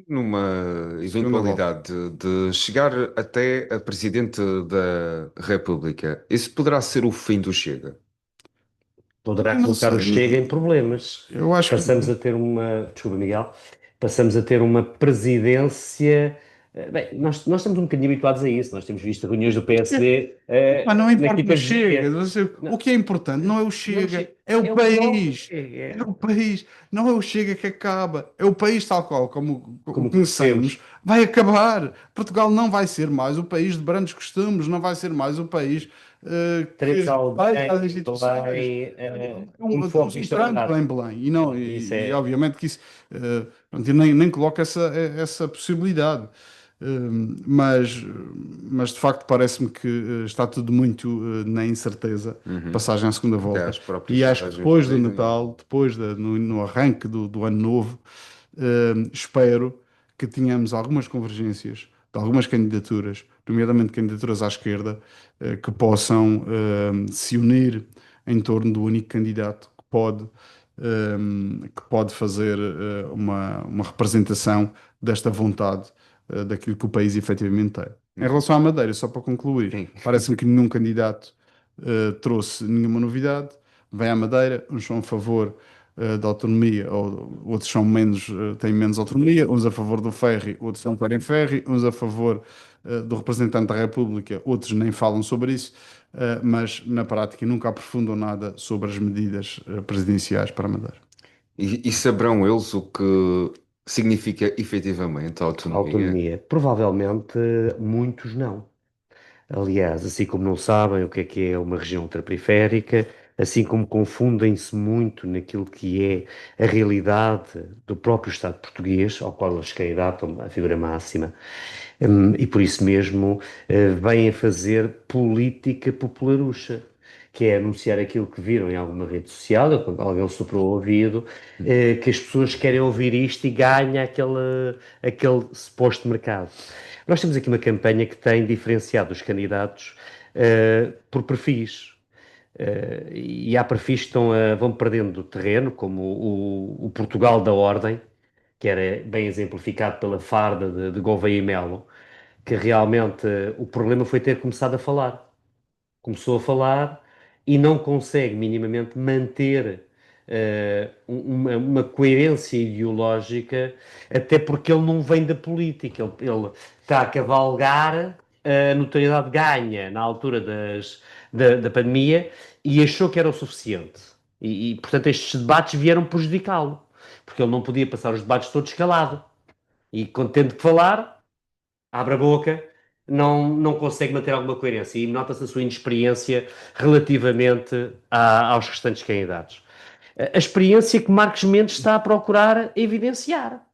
numa Segunda volta. eventualidade de chegar até a Presidente da República, isso poderá ser o fim do Chega? Poderá Não colocar o sei, Chega em problemas. eu acho que Passamos a ter desculpa, Miguel, passamos a ter uma presidência. Bem, nós estamos um bocadinho habituados a isso. Nós temos visto reuniões do PSD não na importa o equipa de Chega. dia. O que é importante não é o Não Chega, chega. é o É o próprio país. Chega. É o país. Não é o Chega que acaba. É o país tal qual, como o Como conhecemos, conhecemos. vai acabar. Portugal não vai ser mais o país de grandes costumes, não vai ser mais o país Teremos que vai às alguém em instituições. Belém, um Estamos foco, isto é entrando verdade. em Belém e, não, Isso e é. obviamente que isso pronto, eu nem coloco essa possibilidade. Mas, mas de facto parece-me que está tudo muito na incerteza, Uhum. passagem à segunda Até volta. às próprias E acho que sondagens depois do dizem. Natal, no arranque do ano novo, espero que tenhamos algumas convergências de algumas candidaturas, nomeadamente candidaturas à esquerda, que possam se unir em torno do único candidato que pode fazer uma representação desta vontade daquilo que o país efetivamente tem. Em Uhum. relação à Madeira, só para concluir, Sim. parece-me que nenhum candidato trouxe nenhuma novidade. Vem à Madeira, uns são a favor da autonomia, outros são têm menos autonomia, uns a favor do ferry, outros não querem ferry, uns a favor do representante da República, outros nem falam sobre isso, mas na prática nunca aprofundam nada sobre as medidas presidenciais para a Madeira. E saberão eles o que significa efetivamente a autonomia? Autonomia. Provavelmente muitos não. Aliás, assim como não sabem o que é uma região ultraperiférica, assim como confundem-se muito naquilo que é a realidade do próprio Estado português, ao qual eles candidatam a figura máxima, e por isso mesmo vêm a fazer política popularucha, que é anunciar aquilo que viram em alguma rede social, ou quando alguém soprou o ouvido, que as pessoas querem ouvir isto e ganha aquele suposto mercado. Nós temos aqui uma campanha que tem diferenciado os candidatos por perfis. E há perfis que vão perdendo terreno, como o Portugal da Ordem, que era bem exemplificado pela farda de Gouveia e Melo, que realmente o problema foi ter começado a falar. Começou a falar e não consegue minimamente manter uma coerência ideológica, até porque ele não vem da política, ele está a cavalgar a notoriedade ganha na altura da pandemia e achou que era o suficiente. Portanto, estes debates vieram prejudicá-lo, porque ele não podia passar os debates todos calado. E, contente de falar, abre a boca, não consegue manter alguma coerência e nota-se a sua inexperiência relativamente aos restantes candidatos. A experiência que Marcos Mendes está a procurar evidenciar.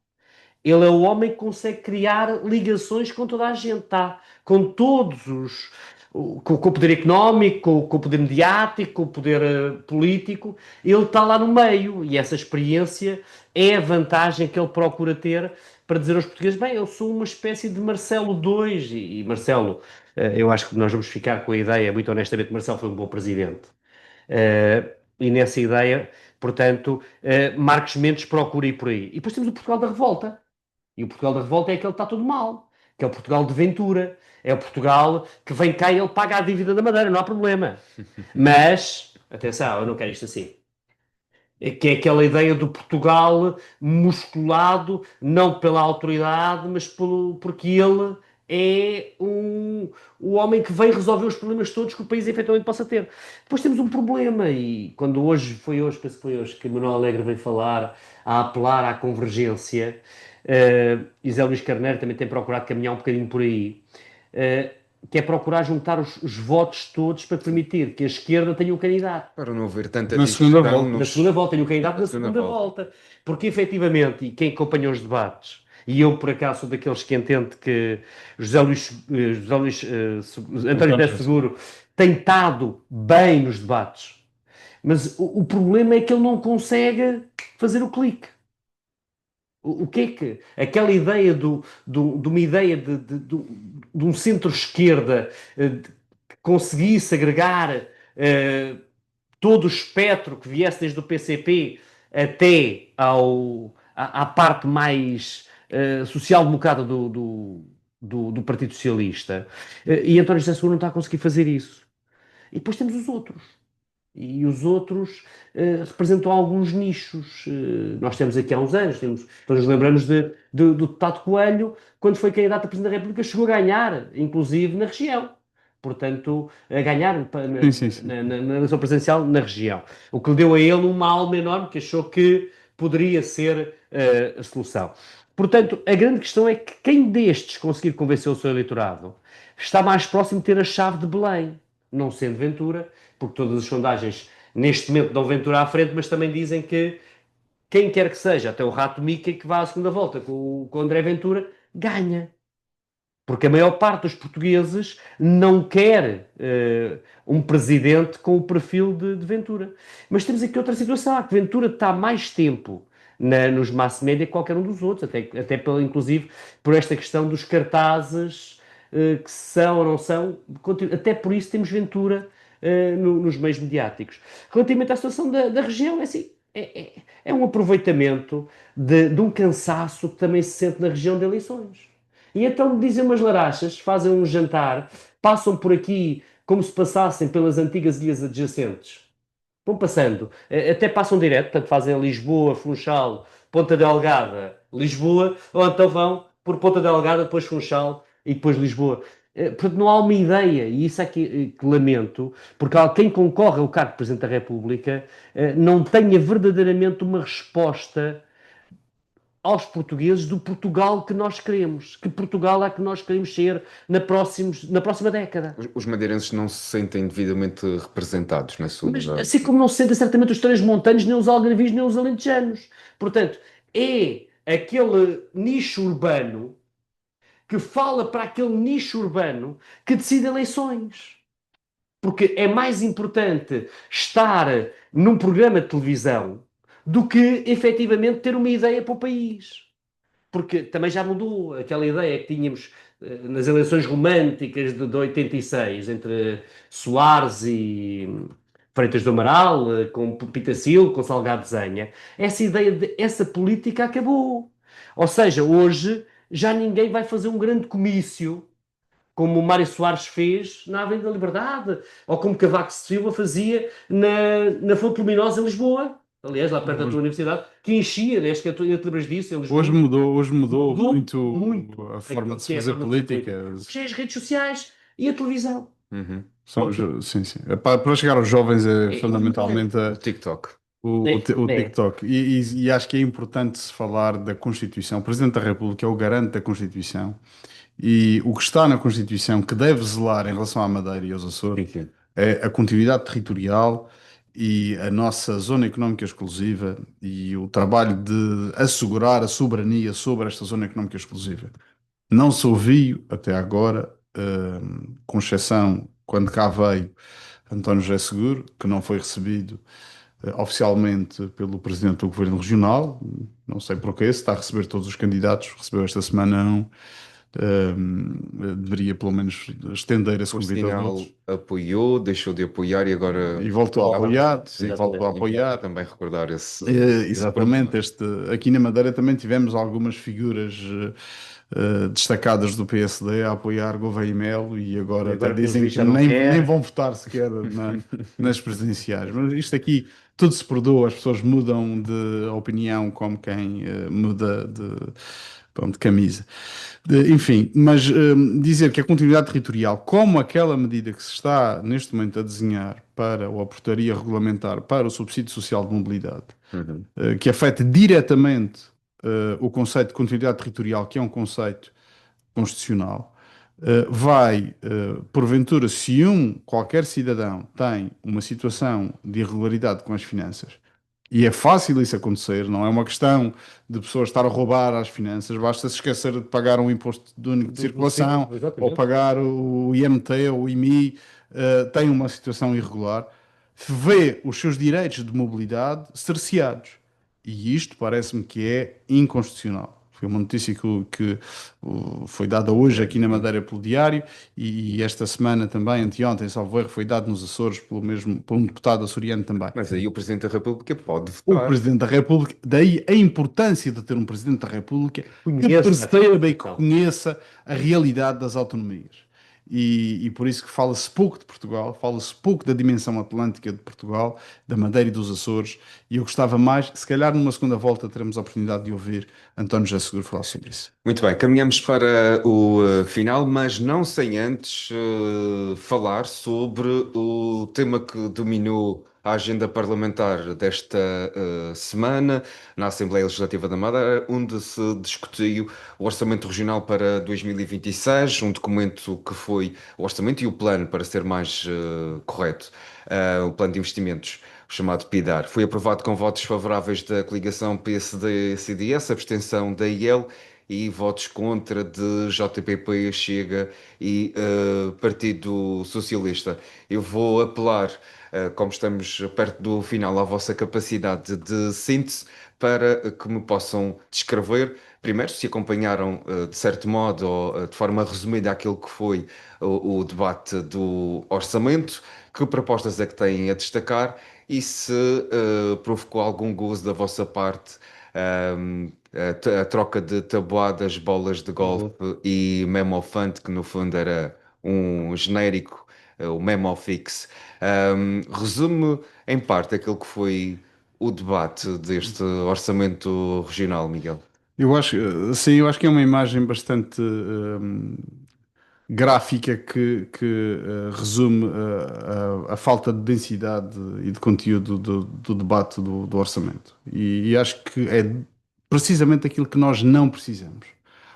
Ele é o homem que consegue criar ligações com toda a gente, tá? Com todos com o poder económico, com o poder mediático, com o poder político, ele está lá no meio e essa experiência é a vantagem que ele procura ter para dizer aos portugueses, bem, eu sou uma espécie de Marcelo II e Marcelo, eu acho que nós vamos ficar com a ideia, muito honestamente, Marcelo foi um bom presidente. E nessa ideia, portanto, Marcos Mendes procura ir por aí. E depois temos o Portugal da Revolta. E o Portugal da Revolta é aquele que está tudo mal, que é o Portugal de Ventura, é o Portugal que vem cá e ele paga a dívida da Madeira, não há problema. Mas, atenção, eu não quero isto assim. Que é aquela ideia do Portugal musculado, não pela autoridade, mas porque ele é o homem que vem resolver os problemas todos que o país efetivamente possa ter. Depois temos um problema, e quando penso que foi hoje que Manuel Alegre veio falar, a apelar à convergência, e Zé Luís Carneiro também tem procurado caminhar um bocadinho por aí, que é procurar juntar os votos todos para permitir que a esquerda tenha um candidato. Para não haver tanta Na segunda discussão volta. Na segunda volta, tenho um candidato na segunda segunda volta. Porque efetivamente, e quem acompanhou os debates, e eu por acaso sou daqueles que entende que António José Seguro tem estado bem nos debates, mas o problema é que ele não consegue fazer o clique. O que é que aquela ideia de uma ideia de um centro-esquerda que conseguisse agregar todo o espectro que viesse desde o PCP até à parte mais social-democrata do Partido Socialista. E António José Seguro não está a conseguir fazer isso. E depois temos os outros. E os outros representam alguns nichos. Nós temos aqui há uns anos, todos nos lembramos do deputado Coelho, quando foi candidato a Presidente da República, chegou a ganhar, inclusive na região. Portanto, a ganhar na eleição presidencial na região. O que lhe deu a ele uma alma enorme, que achou que poderia ser a solução. Portanto, a grande questão é que quem destes conseguir convencer o seu eleitorado está mais próximo de ter a chave de Belém, não sendo Ventura, porque todas as sondagens neste momento dão Ventura à frente, mas também dizem que quem quer que seja, até o Rato Mickey que vá à segunda volta com o André Ventura, ganha. Porque a maior parte dos portugueses não quer um presidente com o perfil de Ventura. Mas temos aqui outra situação, que Ventura está mais tempo nos mass media que qualquer um dos outros, até inclusive por esta questão dos cartazes que são ou não são, até por isso temos Ventura nos meios mediáticos. Relativamente à situação da região, é assim, é um aproveitamento de um cansaço que também se sente na região de eleições. E então dizem umas larachas, fazem um jantar, passam por aqui como se passassem pelas antigas ilhas adjacentes. Vão passando, até passam direto, portanto fazem Lisboa, Funchal, Ponta Delgada, Lisboa, ou então vão por Ponta Delgada, depois Funchal e depois Lisboa. Portanto, não há uma ideia, e isso é que lamento, porque quem concorre ao cargo de Presidente da República não tenha verdadeiramente uma resposta aos portugueses do Portugal que nós queremos. Que Portugal é que nós queremos ser na próxima década. Os madeirenses não se sentem devidamente representados na sua... Mas, assim como não se sentem certamente os três montanhos, nem os algarvios, nem os alentejanos. Portanto, é aquele nicho urbano que fala para aquele nicho urbano que decide eleições. Porque é mais importante estar num programa de televisão do que efetivamente ter uma ideia para o país. Porque também já mudou aquela ideia que tínhamos nas eleições românticas de 86, entre Soares e Freitas do Amaral, com Pitacil, com Salgado Zenha. Essa política acabou. Ou seja, hoje já ninguém vai fazer um grande comício como o Mário Soares fez na Avenida da Liberdade, ou como Cavaco Silva fazia na Fonte Luminosa em Lisboa, aliás, lá perto da tua universidade, que enchia, né? Acho que tu te lembras disso em Lisboa. Hoje mudou muito a forma de se fazer política. As redes sociais e a televisão. Uhum. Sim. Para chegar aos jovens é fundamentalmente o TikTok. O TikTok. E acho que é importante se falar da Constituição. O Presidente da República é o garante da Constituição. E o que está na Constituição que deve zelar em relação à Madeira e aos Açores é a continuidade territorial e a nossa zona económica exclusiva e o trabalho de assegurar a soberania sobre esta zona económica exclusiva. Não se ouviu até agora, com exceção quando cá veio António José Seguro, que não foi recebido oficialmente pelo Presidente do Governo Regional, não sei porquê, se está a receber todos os candidatos, recebeu esta semana não. Deveria pelo menos estender esse convite a todos. Apoiou, deixou de apoiar e agora voltou a apoiar, voltou a apoiar. Também recordar esse exatamente. Aqui na Madeira também tivemos algumas figuras destacadas do PSD a apoiar Gouveia e Melo e agora até dizem que nem vão votar sequer nas presidenciais. Mas isto aqui tudo se perdoa, as pessoas mudam de opinião como quem muda de camisa. Enfim, mas dizer que a continuidade territorial, como aquela medida que se está neste momento a desenhar para a portaria regulamentar para o subsídio social de mobilidade, que afeta diretamente o conceito de continuidade territorial, que é um conceito constitucional, vai, porventura, se qualquer cidadão tem uma situação de irregularidade com as finanças, e é fácil isso acontecer, não é uma questão de pessoas estar a roubar as finanças, basta se esquecer de pagar um imposto único de circulação, ou pagar o IMT ou o IMI, tem uma situação irregular, vê os seus direitos de mobilidade cerceados. E isto parece-me que é inconstitucional. Foi uma notícia que foi dada hoje aqui na Madeira pelo Diário e esta semana também, anteontem, salvo erro, foi dado nos Açores por um deputado açoriano também. Mas aí o Presidente da República pode O votar. Presidente da República, daí a importância de ter um Presidente da República que perceba e que conheça a realidade das autonomias. E por isso que fala-se pouco de Portugal, fala-se pouco da dimensão atlântica de Portugal, da Madeira e dos Açores, e eu gostava mais, se calhar numa segunda volta teremos a oportunidade de ouvir António José Seguro falar sobre isso. Muito bem, caminhamos para o final, mas não sem antes falar sobre o tema que dominou a agenda parlamentar desta semana na Assembleia Legislativa da Madeira, onde se discutiu o Orçamento Regional para 2026, um documento que foi o orçamento e o plano, para ser mais correto, o plano de investimentos, o chamado PIDAR. Foi aprovado com votos favoráveis da coligação PSD-CDS, abstenção da IEL e votos contra de JPP, Chega e Partido Socialista. Eu vou apelar, como estamos perto do final, à vossa capacidade de síntese para que me possam descrever, primeiro, se acompanharam de certo modo ou de forma resumida aquilo que foi o debate do orçamento, que propostas é que têm a destacar e se provocou algum gozo da vossa parte a troca de tabuadas, bolas de golfe e Memofante, que no fundo era um genérico, o Memofix. Resume em parte aquilo que foi o debate deste orçamento regional, Miguel. Sim, eu acho que é uma imagem bastante gráfica que resume a falta de densidade e de conteúdo do debate do orçamento. E acho que é precisamente aquilo que nós não precisamos.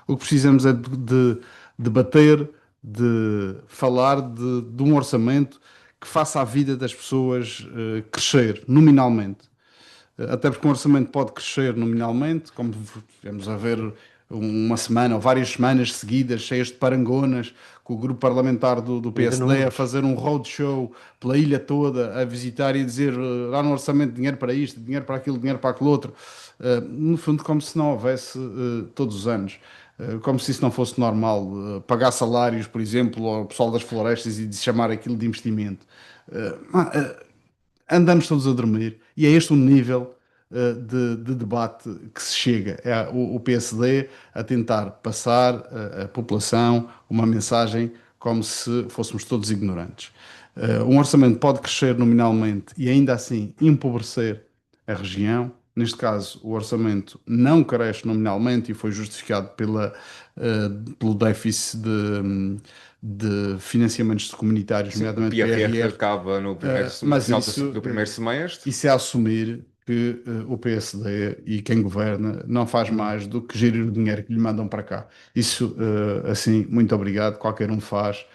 O que precisamos é de debater, de falar de um orçamento que faça a vida das pessoas crescer nominalmente. Até porque um orçamento pode crescer nominalmente, como vamos a ver uma semana ou várias semanas seguidas, cheias de parangonas, com o grupo parlamentar do PSD a fazer um roadshow pela ilha toda, a visitar e a dizer lá no orçamento dinheiro para isto, dinheiro para aquilo, dinheiro para aquele outro. No fundo, como se não houvesse todos os anos. Como se isso não fosse normal, pagar salários, por exemplo, ao pessoal das florestas e de chamar aquilo de investimento. Andamos todos a dormir e é este o nível de debate que se chega. É o PSD a tentar passar à população uma mensagem como se fôssemos todos ignorantes. Um orçamento pode crescer nominalmente e ainda assim empobrecer a região. Neste caso, o orçamento não cresce nominalmente e foi justificado pelo déficit de financiamentos comunitários, nomeadamente O PRR PRR. acaba no Mas final isso, do primeiro semestre. isso é assumir que o PSD e quem governa não faz mais do que gerir o dinheiro que lhe mandam para cá. Isso, assim, muito obrigado, qualquer um faz.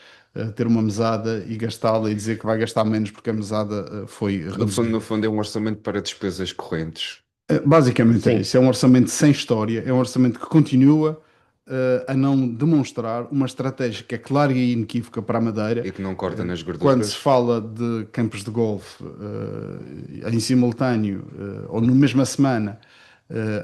Ter uma mesada e gastá-la e dizer que vai gastar menos porque a mesada foi reduzida. No fundo, é um orçamento para despesas correntes. Basicamente é isso. É um orçamento sem história, é um orçamento que continua a não demonstrar uma estratégia que é clara e inequívoca para a Madeira. E que não corta nas Quando se gorduras. fala de campos de golfe em simultâneo ou na mesma semana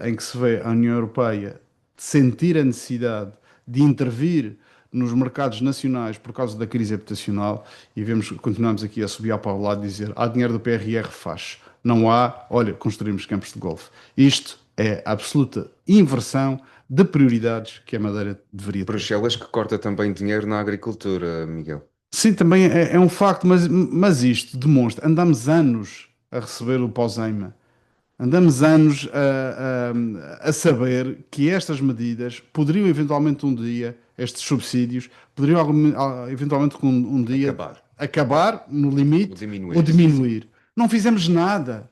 em que se vê a União Europeia sentir a necessidade de intervir nos mercados nacionais por causa da crise habitacional e continuamos aqui a subir para o lado e dizer há dinheiro do PRR, faz. Não há, olha, construímos campos de golfe. Isto é a absoluta inversão de prioridades que a Madeira deveria ter. Bruxelas que corta também dinheiro na agricultura, Miguel. Sim, também é um facto, mas isto demonstra. Andamos anos a receber o pós-EIMA. Andamos anos a saber que estas medidas poderiam eventualmente um dia, estes subsídios, poderiam eventualmente um dia acabar no limite ou diminuir. Não fizemos nada.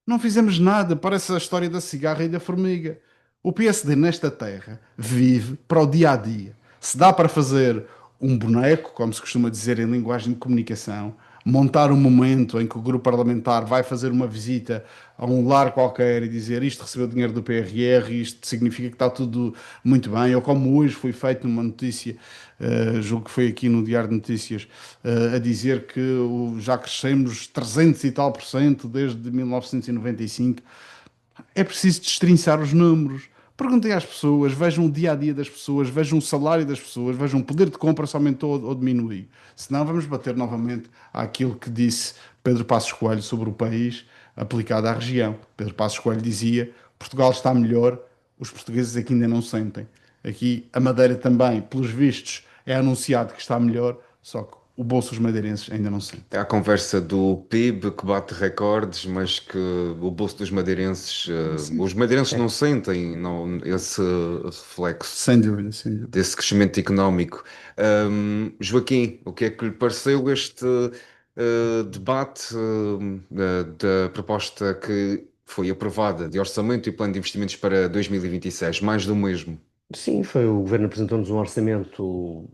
Não fizemos nada. Parece a história da cigarra e da formiga. O PSD nesta terra vive para o dia a dia. Se dá para fazer um boneco, como se costuma dizer em linguagem de comunicação, montar um momento em que o grupo parlamentar vai fazer uma visita a um lar qualquer e dizer isto recebeu dinheiro do PRR, isto significa que está tudo muito bem, ou como hoje foi feito numa notícia, julgo que foi aqui no Diário de Notícias, a dizer que já crescemos 300 e tal % desde 1995. É preciso destrinçar os números. Perguntem às pessoas, vejam o dia a dia das pessoas, vejam o salário das pessoas, vejam o poder de compra se aumentou ou diminuiu. Senão vamos bater novamente àquilo que disse Pedro Passos Coelho sobre o país aplicado à região. Pedro Passos Coelho dizia: Portugal está melhor, os portugueses aqui ainda não sentem. Aqui a Madeira também, pelos vistos, é anunciado que está melhor, só que o bolso dos madeirenses ainda não sente. É a conversa do PIB que bate recordes, mas que o bolso dos madeirenses, os madeirenses não sentem esse reflexo Sem dúvida, sem dúvida. desse crescimento económico. Joaquim, o que é que lhe pareceu este debate da proposta que foi aprovada de orçamento e plano de investimentos para 2026? Mais do mesmo. Sim, foi o governo apresentou-nos um orçamento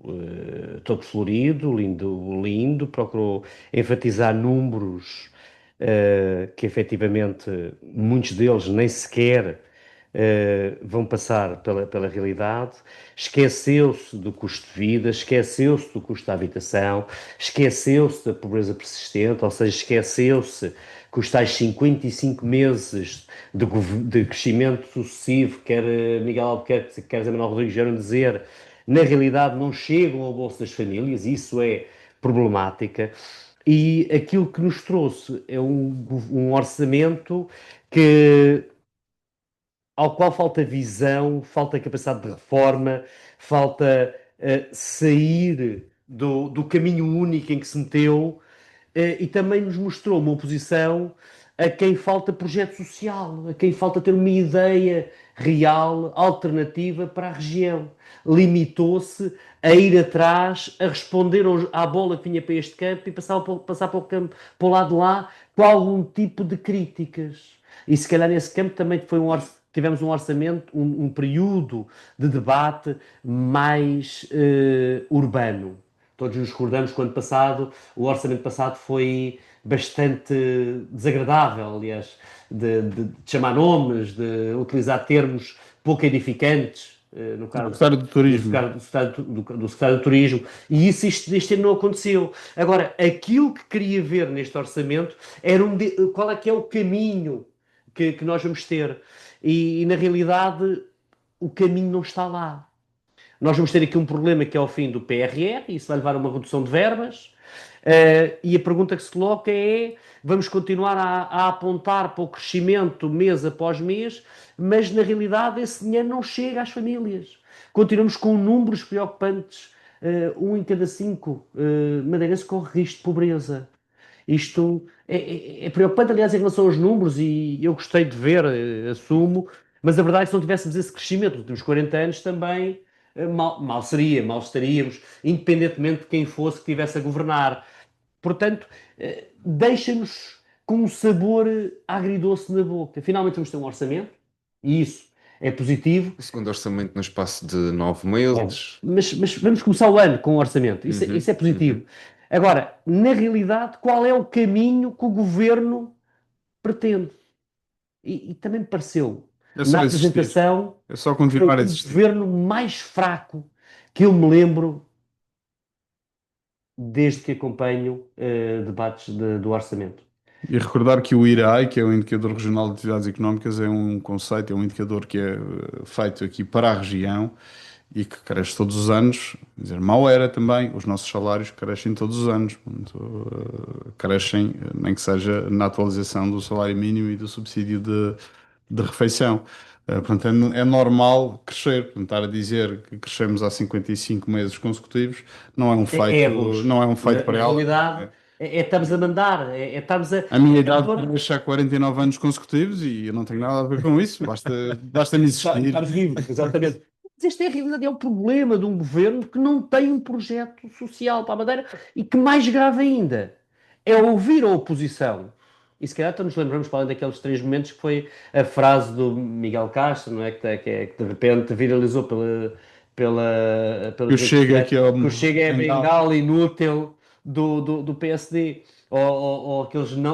todo florido, lindo, lindo, procurou enfatizar números que efetivamente muitos deles nem sequer vão passar pela realidade. Esqueceu-se do custo de vida, esqueceu-se do custo da habitação, esqueceu-se da pobreza persistente, ou seja, esqueceu-se que os tais 55 meses de crescimento sucessivo, quer Miguel Albuquerque, quer Zé Manuel Rodrigues vieram dizer, na realidade não chegam ao bolso das famílias, e isso é problemática. E aquilo que nos trouxe é um orçamento que, ao qual falta visão, falta capacidade de reforma, falta sair do caminho único em que se meteu, e também nos mostrou uma oposição a quem falta projeto social, a quem falta ter uma ideia real, alternativa para a região. Limitou-se a ir atrás, a responder à bola que vinha para este campo e passar para o campo, para o lado de lá, com algum tipo de críticas. E se calhar nesse campo também tivemos um orçamento, um período de debate mais urbano. Todos nos recordamos que o ano passado, o orçamento passado foi bastante desagradável, aliás, de chamar nomes, de utilizar termos pouco edificantes, no O caso secretário do Turismo. do secretário do Turismo, e isso este ano não aconteceu. Agora, aquilo que queria ver neste orçamento era qual é que é o caminho que nós vamos ter. E na realidade, o caminho não está lá. Nós vamos ter aqui um problema que é o fim do PRR, e isso vai levar a uma redução de verbas. E a pergunta que se coloca é: vamos continuar a apontar para o crescimento mês após mês, mas na realidade esse dinheiro não chega às famílias. Continuamos com números preocupantes. Um em cada 5 madeirenses corre risco de pobreza. Isto é preocupante, aliás, em relação aos números, e eu gostei de ver, assumo, mas a verdade é que se não tivéssemos esse crescimento nos últimos 40 anos também mal estaríamos, independentemente de quem fosse que estivesse a governar. Portanto, deixa-nos com um sabor agridoce na boca. Finalmente vamos ter um orçamento, e isso é positivo. O segundo orçamento no espaço de 9 meses. Mas vamos começar o ano com o orçamento. Isso é positivo. Agora, na realidade, qual é o caminho que o governo pretende? E também me pareceu, na apresentação, é só continuar a o existir. governo mais fraco que eu me lembro desde que acompanho debates do orçamento. E recordar que o IRAI, que é o Indicador Regional de Atividades Económicas, é um conceito, é um indicador que é feito aqui para a região e que cresce todos os anos. Quer dizer, mal era também, os nossos salários crescem todos os anos. Portanto, crescem, nem que seja na atualização do salário mínimo e do subsídio de refeição. Portanto, é normal crescer. Portanto, estar a dizer que crescemos há 55 meses consecutivos não é um feito, não é um feito para ela. Na realidade, estamos a mandar, estamos a... A minha idade cresce há 49 anos consecutivos e eu não tenho nada a ver com isso. Basta-me existir. Estamos vivos, exatamente. Mas esta é a realidade, é o problema de um governo que não tem um projeto social para a Madeira, e que, mais grave ainda, é ouvir a oposição. E se calhar nos lembramos, para além daqueles 3 momentos, que foi a frase do Miguel Castro, não é? Que de repente viralizou Que o Chega aqui é que o Chega é a bengala inútil do PSD. Ou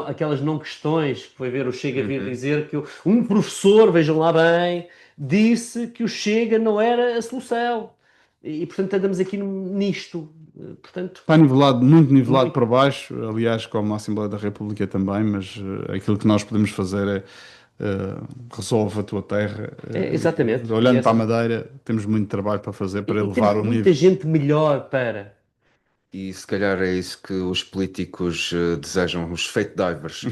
aquelas não questões, que foi ver o Chega vir dizer que um professor, vejam lá bem, disse que o Chega não era a solução. E portanto andamos aqui nisto. Portanto, está nivelado, muito nivelado para baixo, aliás, como a Assembleia da República também, mas aquilo que nós podemos fazer é resolve a tua terra. Exatamente. Olhando para a Madeira, temos muito trabalho para fazer para elevar o muita nível. gente melhor para. E se calhar é isso que os políticos desejam, os fake divers.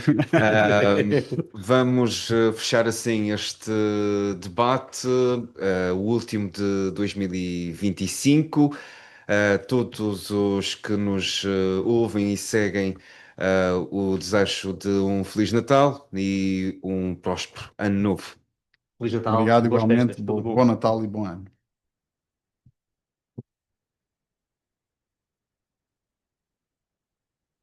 Vamos fechar assim este debate, o último de 2025. Todos os que nos ouvem e seguem, o desejo de um Feliz Natal e um próspero Ano Novo. Feliz Natal, Obrigado, boas igualmente. festas, tudo Bom bom. Natal e bom ano.